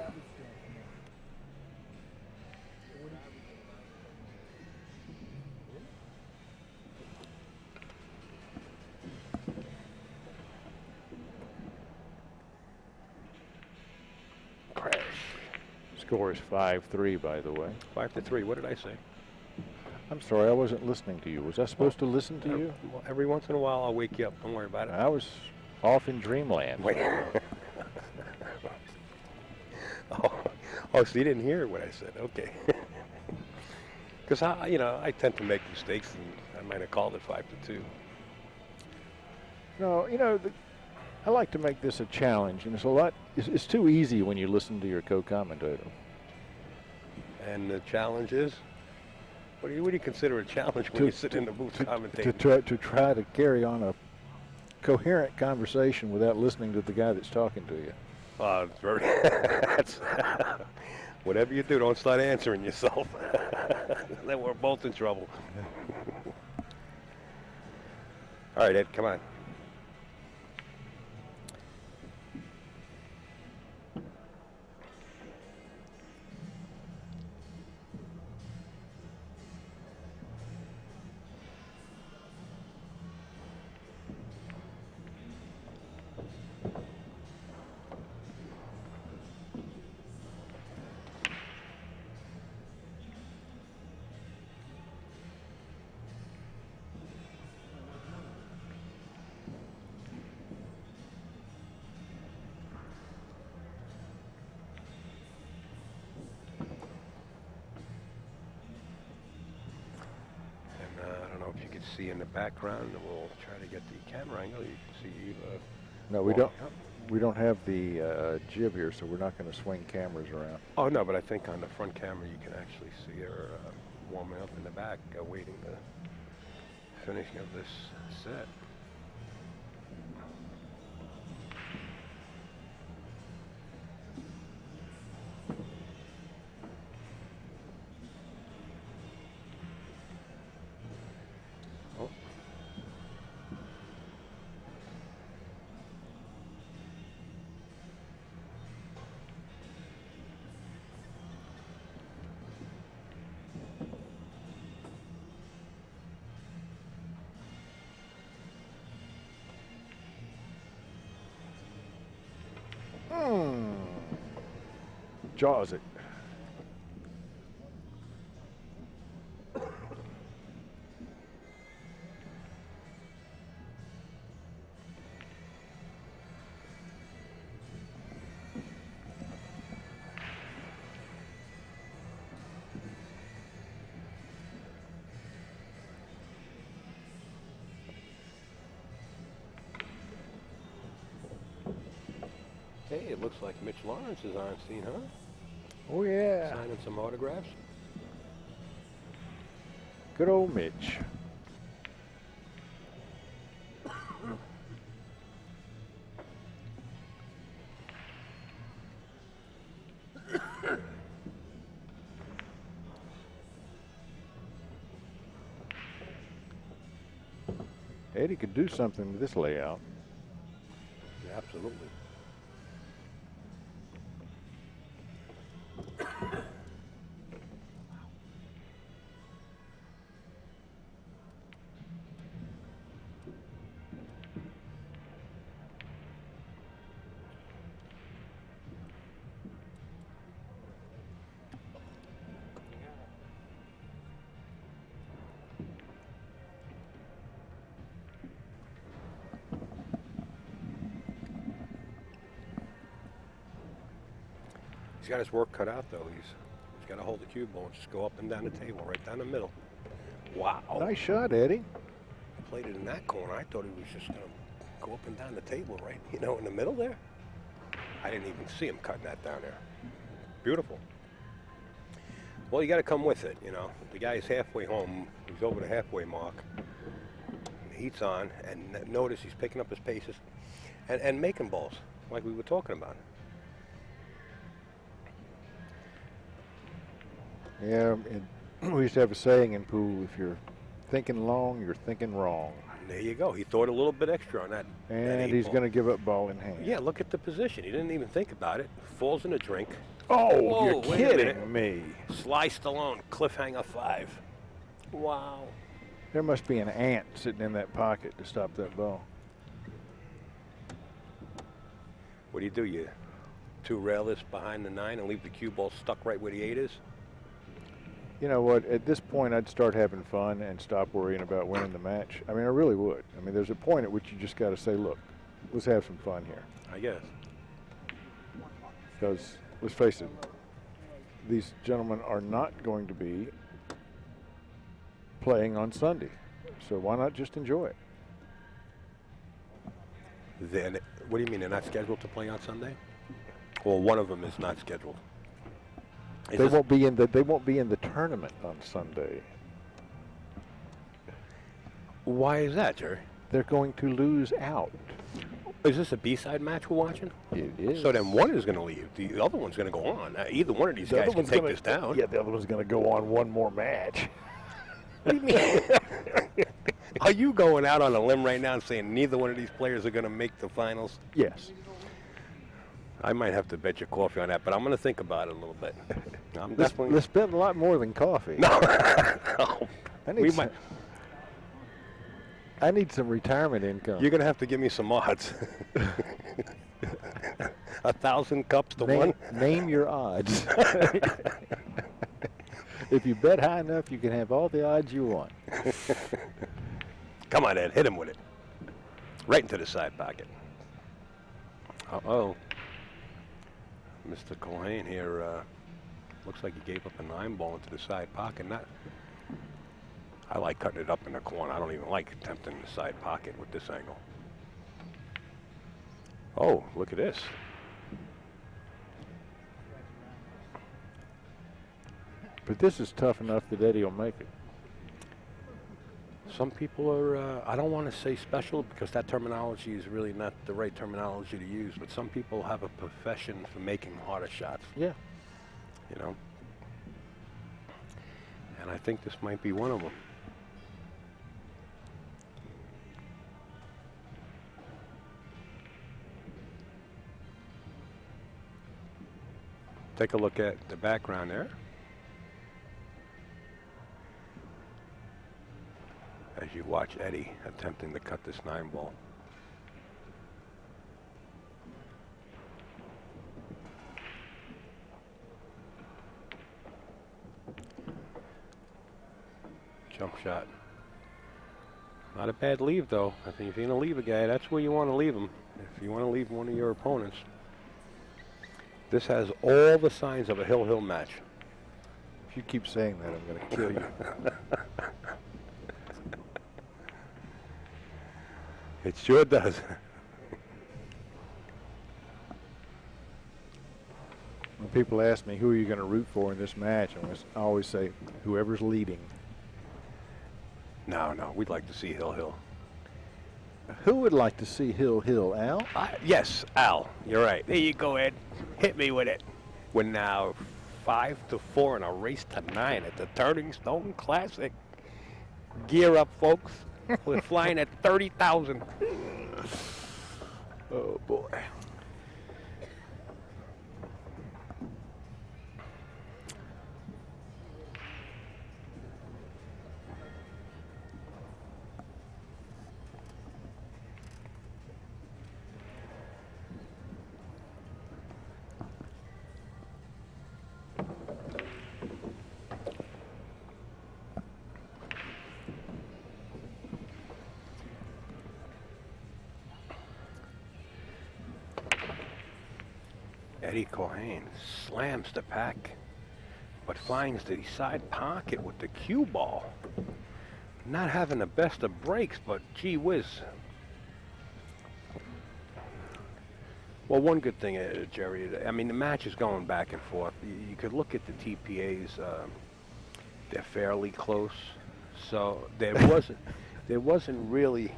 Crash. Score is 5-3, by the way. 5-3. What did I say? I'm sorry, I wasn't listening to you. Was I supposed to listen to you? Well, every once in a while, I'll wake you up. Don't worry about it. I was off in dreamland. Wait. Oh, so you didn't hear what I said? Okay. Because I tend to make mistakes, and I might have called it 5-2. No, I like to make this a challenge, and it's too easy when you listen to your co-commentator. And the challenge is, what do you consider a challenge when you sit in the booth commentating? To try to carry on a coherent conversation without listening to the guy that's talking to you. It's very. Whatever you do, don't start answering yourself. Then we're both in trouble. All right, Ed, come on. See in the background, and we'll try to get the camera angle. You can see. No, we don't. We don't have the jib here, so we're not going to swing cameras around. Oh no, but I think on the front camera you can actually see her warming up in the back, waiting the finishing of this set. Jaws it. Hey, it looks like Mitch Lawrence is on scene, huh? Oh, yeah. Signing some autographs. Good old Mitch. Eddie could do something with this layout. Yeah, absolutely. He's got his work cut out, though. He's got to hold the cue ball and just go up and down the table, right down the middle. Wow. Nice shot, Eddie. Played it in that corner. I thought he was just going to go up and down the table, right, in the middle there. I didn't even see him cutting that down there. Beautiful. Well, you got to come with it, The guy's halfway home. He's over the halfway mark. The heat's on, and notice he's picking up his paces and making balls, like we were talking about. Yeah, we used to have a saying in pool, if you're thinking long, you're thinking wrong. There you go. He thought a little bit extra on that. And he's going to give up ball in hand. Yeah, look at the position. He didn't even think about it. Falls in a drink. Oh, whoa, you're kidding me. Sliced alone, cliffhanger 5. Wow. There must be an ant sitting in that pocket to stop that ball. What do? You two rail this behind the 9 and leave the cue ball stuck right where the 8 is? You know what? At this point, I'd start having fun and stop worrying about winning the match. I mean, I really would. I mean, there's a point at which you just got to say, look, let's have some fun here. I guess. Because, let's face it, these gentlemen are not going to be playing on Sunday. So why not just enjoy it? Then, what do you mean they're not scheduled to play on Sunday? Well, one of them is not scheduled. They won't be in the tournament on Sunday. Why is that, Jerry? They're going to lose out. Is this a B-side match we're watching? It is. So then one is going to leave. The other one's going to go on. Either one of these guys can take this down. Yeah, the other one's going to go on one more match. What do you mean? Are you going out on a limb right now and saying neither one of these players are going to make the finals? Yes. I might have to bet you coffee on that, but I'm going to think about it a little bit. I'm Let's definitely. spend a lot more than coffee. No. I need some retirement income. You're going to have to give me some odds. 1,000 cups to one? Name your odds. If you bet high enough, you can have all the odds you want. Come on, Ed. Hit him with it. Right into the side pocket. Uh-oh. Mr. Culhane here looks like he gave up a 9-ball into the side pocket. I like cutting it up in the corner. I don't even like attempting the side pocket with this angle. Oh, look at this. But this is tough enough that Eddie will make it. Some people are, I don't want to say special because that terminology is really not the right terminology to use, but some people have a profession for making harder shots. Yeah. You know? And I think this might be one of them. Take a look at the background there. As you watch Eddie attempting to cut this 9-ball. Jump shot. Not a bad leave, though. I think if you're going to leave a guy, that's where you want to leave him. If you want to leave one of your opponents. This has all the signs of a hill-hill match. If you keep saying that, I'm going to kill you. It sure does. When people ask me, who are you going to root for in this match, I always say, whoever's leading. No, we'd like to see hill-hill. Who would like to see hill-hill, Al? Yes, Al, you're right. There you go, Ed. Hit me with it. We're now 5-4 in a race to 9 at the Turning Stone Classic. Gear up, folks. We're flying at 30,000. Oh, boy. Eddie Culhane slams the pack, but finds the side pocket with the cue ball. Not having the best of breaks, but gee whiz. Well, one good thing, Jerry, I mean, the match is going back and forth. You could look at the TPAs. They're fairly close. So there wasn't really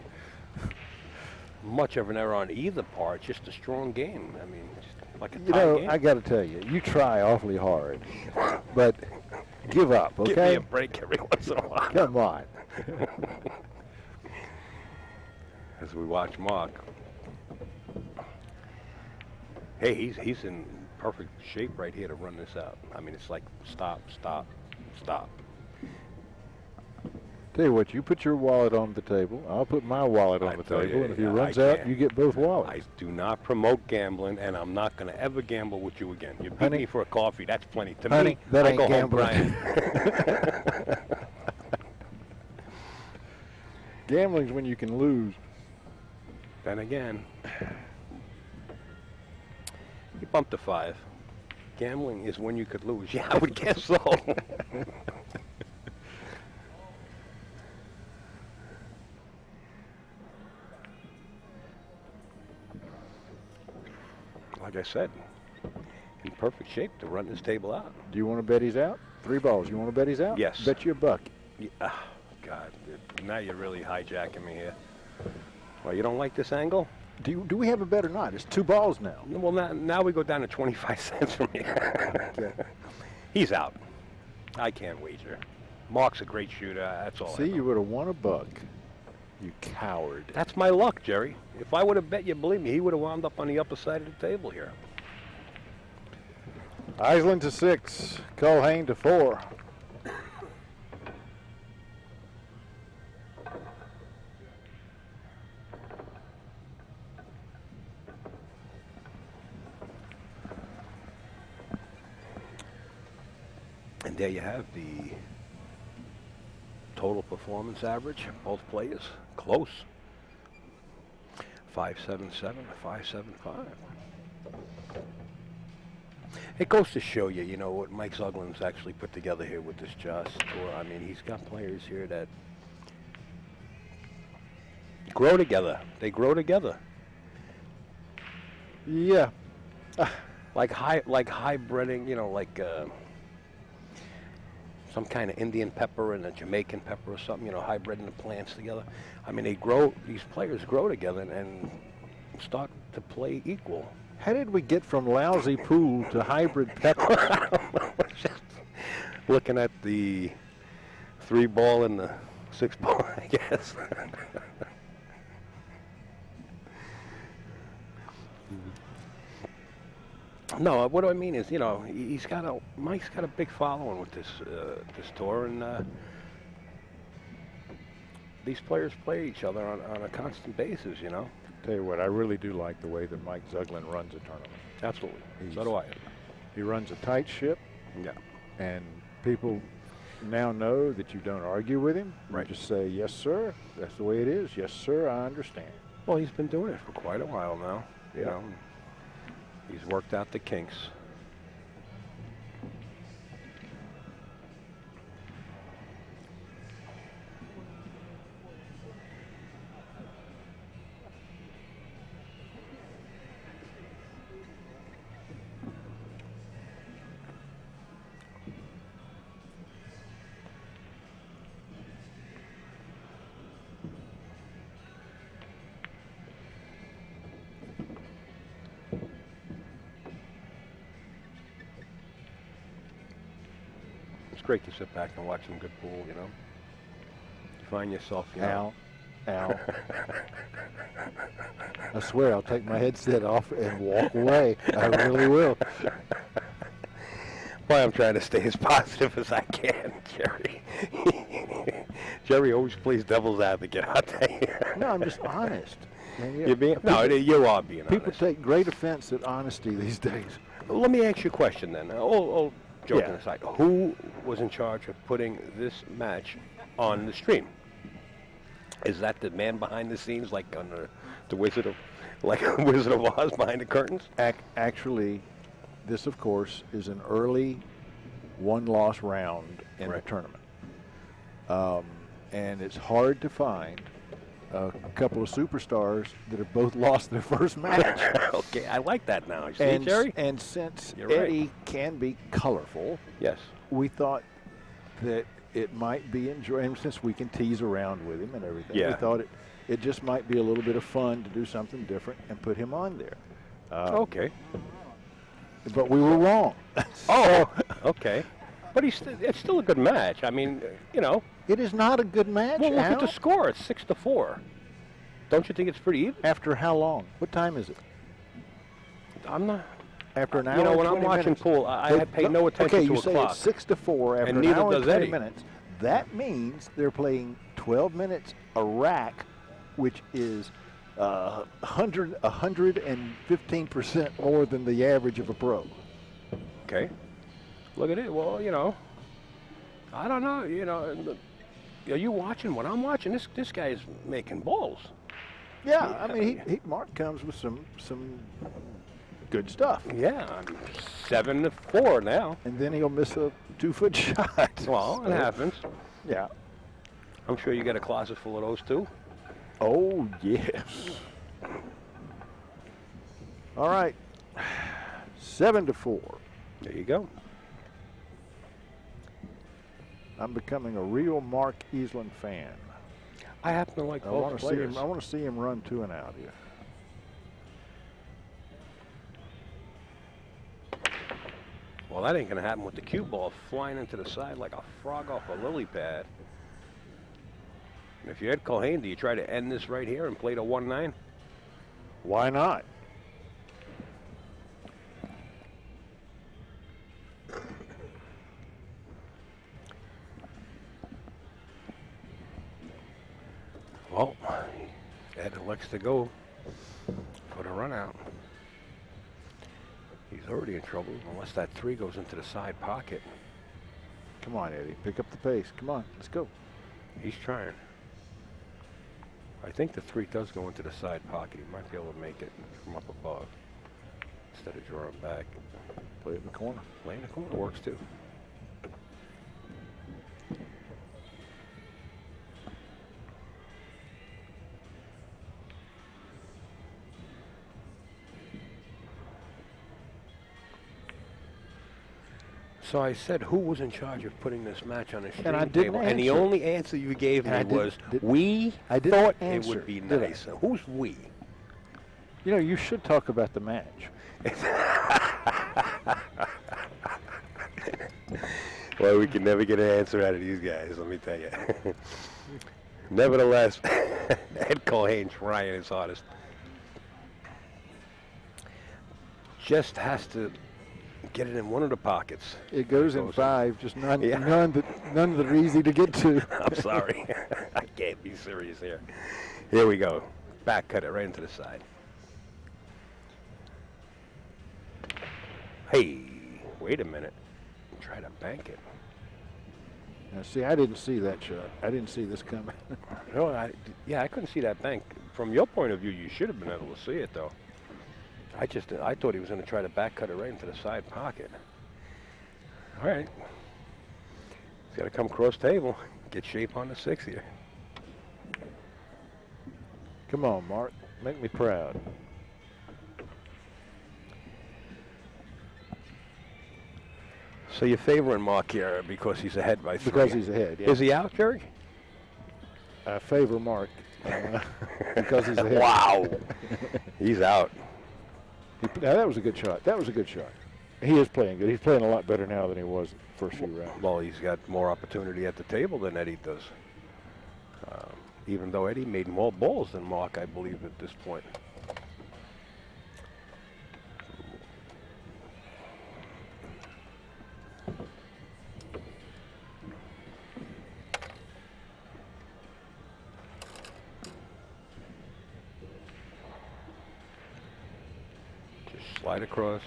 much of an error on either part, just a strong game. I mean, just like a tie game. I got to tell you, you try awfully hard, but give up, okay? Give me a break every once in a while. Come on. As we watch Mark. Hey, he's in perfect shape right here to run this out. I mean, it's like stop, stop, stop. Tell you what, you put your wallet on the table. I'll put my wallet on the tell table, you, and if he I runs out, can't. you get both I wallets. do not promote gambling, and I'm not going to ever gamble with you again. You beat Honey- me for a coffee. That's plenty. To honey, me, that I ain't go home gambling. crying. Gambling's when you can lose. Then again, you bumped to 5. Gambling is when you could lose. Yeah, I would guess so. Like I said, in perfect shape to run this table out. Do you want to bet he's out? 3 balls. You want to bet he's out? Yes. Bet you $1. Yeah, God, now you're really hijacking me here. Well, you don't like this angle? Do we have a bet or not? It's 2 balls now. Well, now we go down to 25 cents from here. Okay. He's out. I can't wager. Mark's a great shooter. That's all. See, you would have won $1. You coward. That's my luck, Jerry. If I would have bet you, believe me, he would have wound up on the upper side of the table here. Eisland to 6. Culhane to 4. And there you have the total performance average, both players, close. 577, 575. It goes to show you, you know, what Mike Zuglin's actually put together here with this Joss tour. I mean, he's got players here that grow together. They grow together. Yeah. Like hybriding, you know, like some kind of Indian pepper and a Jamaican pepper or something, you know, hybriding the plants together. I mean, these players grow together and start to play equal. How did we get from lousy pool to hybrid pepper? Just looking at the 3-ball and the 6-ball, I guess. No, what I mean is, you know, Mike's got a big following with this tour, and these players play each other on a constant basis, you know. Tell you what, I really do like the way that Mike Zuglin runs a tournament. Absolutely. So do I. He runs a tight ship. Yeah. And people now know that you don't argue with him. Right. You just say, yes, sir. That's the way it is. Yes, sir, I understand. Well, he's been doing it for quite a while now. Yeah. You know, he's worked out the kinks. It's great to sit back and watch some good pool, you know. You find yourself, you know. Al. I swear I'll take my headset off and walk away. I really will. Boy, I'm trying to stay as positive as I can, Jerry. Jerry always plays devil's advocate, I'll tell you. No, I'm just honest. Man, You are being people honest. take great offense at honesty these days. Let me ask you a question then. All joking Yeah. aside, who was in charge of putting this match on the stream? Is that the man behind the scenes, like on the Wizard of Oz behind the curtains? Actually, this, of course, is an early one-loss round in Right. the tournament. And it's hard to find a couple of superstars that have both lost their first match. Okay, I like that now. You see, Jerry? And since You're right. Eddie can be colorful, Yes. we thought that it might be enjoyable, since we can tease around with him and everything. Yeah. We thought it just might be a little bit of fun to do something different and put him on there. Okay. But we were wrong. Oh, okay. But it's still a good match. I mean, you know. It is not a good match, Well, look Al. at the score. It's 6-4. Don't you think it's pretty even? After how long? What time is it? I'm not. After an hour. You know, and when I'm 20 watching minutes? pool, I pay no attention okay, to you a say clock. it's 6-4 after And an neither hour and does 20 Eddie. minutes. that means they're playing 12 minutes a rack, which is 115% more than the average of a pro. Okay. Look at it. Well, I don't know. Are you watching what I'm watching? This guy's making balls. Yeah, I mean, Mark comes with some good stuff. Yeah, I'm 7-4 now. And then he'll miss a 2-foot shot. Well, it happens. Yeah. I'm sure you got a closet full of those too. Oh, yes. All right. 7-4. There you go. I'm becoming a real Mark Eisland fan. I happen to like both players. I want to see him run 2 and out here. Well, that ain't going to happen with the cue ball flying into the side like a frog off a lily pad. And if you had Culhane, do you try to end this right here and play to 1-9? Why not? Well, Ed elects to go for the run out. He's already in trouble unless that 3 goes into the side pocket. Come on, Eddie. Pick up the pace. Come on. Let's go. He's trying. I think the 3 does go into the side pocket. He might be able to make it from up above instead of drawing back. Play it in the corner. Play in the corner works too. So I said, who was in charge of putting this match on the stream I didn't table? And the answer. only answer you gave me was, I didn't thought it answer, would be did I? nice. Who's we? You should talk about the match. Well, we can never get an answer out of these guys, let me tell you. Nevertheless, Ed Culhane trying his hardest. Just has to get it in one of the pockets. It goes in 5, just none that are easy to get to. I'm sorry. I can't be serious here. Here we go. Back cut it right into the side. Hey, wait a minute. Try to bank it. Now, see, I didn't see that shot. I didn't see this coming. No, I couldn't see that bank. From your point of view, you should have been able to see it, though. I thought he was going to try to back cut it right into the side pocket. All right. He's got to come cross table, get shape on the 6 here. Come on, Mark. Make me proud. So you're favoring Mark here because he's ahead by 3. Because he's ahead, yeah. Is he out, Jerry? I favor Mark because he's ahead. Wow. He's out. Now, that was a good shot. That was a good shot. He is playing good. He's playing a lot better now than he was the first few rounds. Well, he's got more opportunity at the table than Eddie does. Even though Eddie made more balls than Mark, I believe, at this point. Slide across.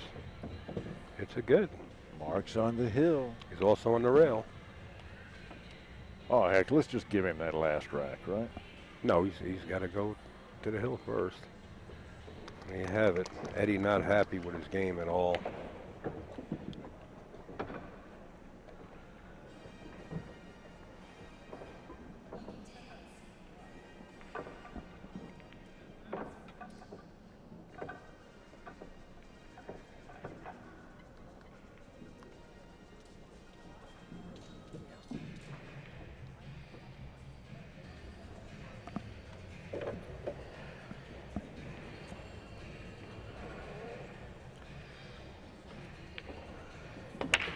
It's a good. Mark's on the hill. He's also on the rail. Oh, heck, let's just give him that last rack, right? No, he's got to go to the hill first. There you have it. Eddie not happy with his game at all.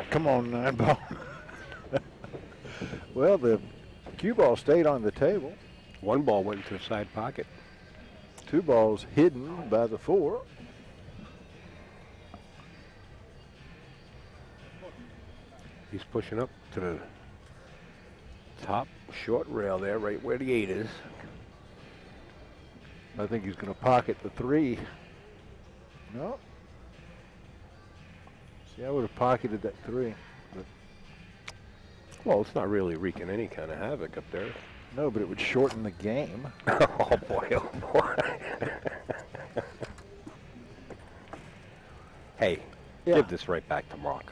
Come on, 9 ball. Well, the cue ball stayed on the table. 1 ball went into the side pocket. 2 balls hidden by the 4. He's pushing up to the top short rail there, right where the 8 is. I think he's going to pocket the 3. No. See, I would have pocketed that 3. But Well, it's not really wreaking any kind of havoc up there. no, but it would shorten the game. Oh boy, oh boy. Hey, Yeah. give this right back to Mark.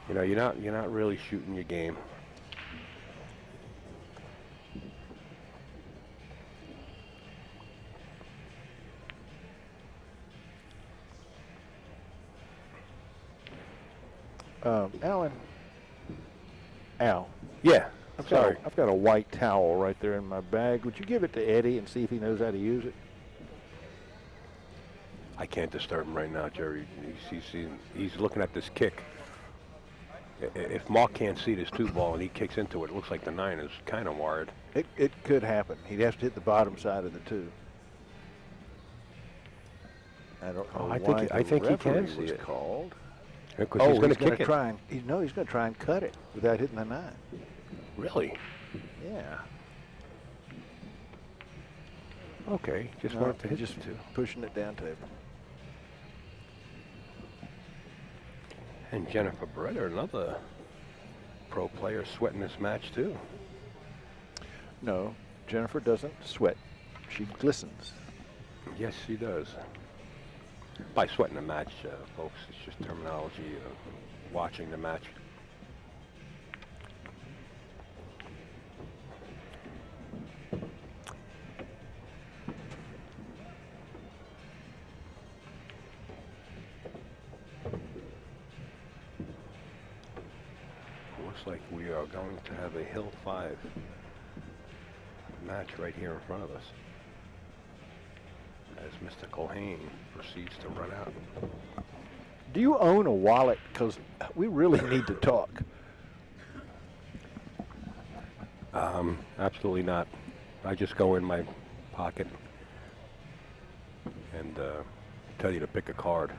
You know, you're not really shooting your game. Alan. Al. Yeah. I've got a white towel right there in my bag. Would you give it to Eddie and see if he knows how to use it? I can't disturb him right now, Jerry. He's looking at this kick. If Mark can't see this 2 ball and he kicks into it, it looks like the 9 is kind of wired. It could happen. He'd have to hit the bottom side of the 2. I don't know I think he can referee see was it. called. Because he's going to kick it. He's going to try and cut it without hitting the 9. Really? Yeah. Okay. Just No, wanted to hit just the 2. pushing it down table. And Jennifer Beretta, another pro player, sweating this match too. No, Jennifer doesn't sweat. She glistens. Yes, she does. By sweating the match, folks, it's just terminology of watching the match. Looks like we are going to have a Hill 5 match right here in front of us, as Mr. Culhane proceeds to run out. Do you own a wallet? Because we really need to talk. Absolutely not. I just go in my pocket and tell you to pick a card.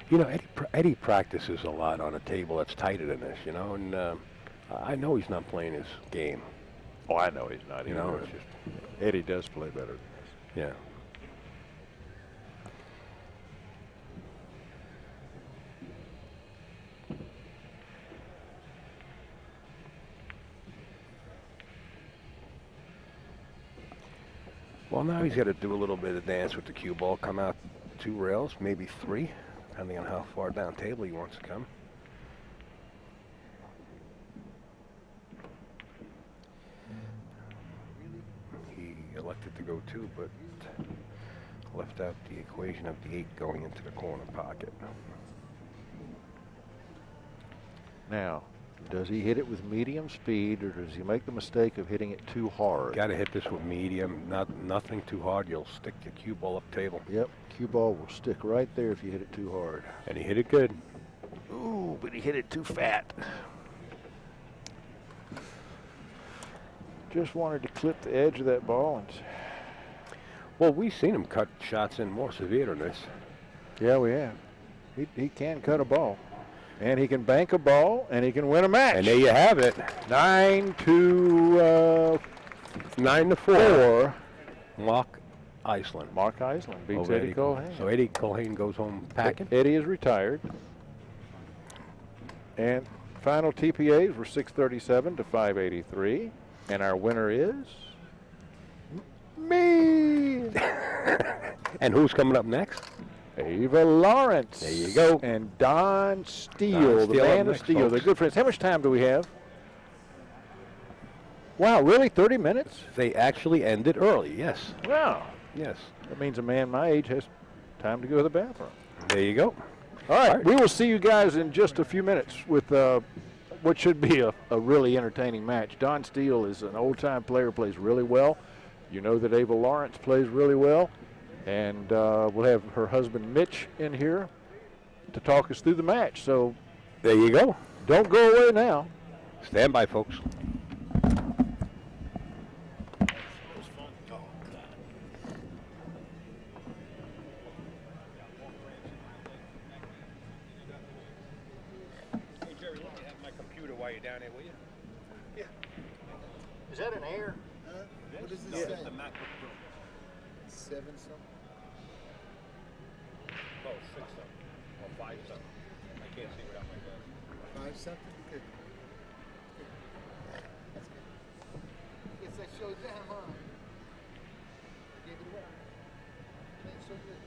You know, Eddie practices a lot on a table that's tighter than this, you know, and I know he's not playing his game. Oh, I know he's not. You know, it's just, Eddie does play better than this. yeah. Well, now he's got to do a little bit of dance with the cue ball, come out 2 rails, maybe 3, depending on how far down table he wants to come. He elected to go 2, but left out the equation of the 8 going into the corner pocket. Now, does he hit it with medium speed, or does he make the mistake of hitting it too hard? Got to hit this with medium, nothing too hard. You'll stick your cue ball up table. Yep, cue ball will stick right there if you hit it too hard. And he hit it good. Ooh, but he hit it too fat. Just wanted to clip the edge of that ball. And Well, we've seen him cut shots in more severe than this. yeah, we have. He can cut a ball. And he can bank a ball, and he can win a match. And there you have it. 9-4. 9-4. Mark Eisland. Mark Eisland beats over Eddie Culhane. So Eddie Culhane goes home packing. Eddie is retired. And final TPAs were 637 to 583. And our winner is me. And who's coming up next? Ava Lawrence. There you go. And Don Steele, Don the Steele man up of next, Steel. folks. They're good friends. How much time do we have? Wow, really? 30 minutes? They actually ended early, yes. Wow. Yes. That means a man my age has time to go to the bathroom. There you go. All right, we will see you guys in just a few minutes with what should be a really entertaining match. Don Steele is an old-time player, plays really well. You know that Ava Lawrence plays really well. And we'll have her husband Mitch in here to talk us through the match. So There you go. don't go away now. Stand by, folks. while you're down there, will you? Is that an air? What does this No, say? it's the MacBook Pro. 7 something? Oh, 6 something. Or 5 something. I can't see without my glasses. 5 something? Good. That's good. Guess I showed them, huh? I gave it away. Playing so good.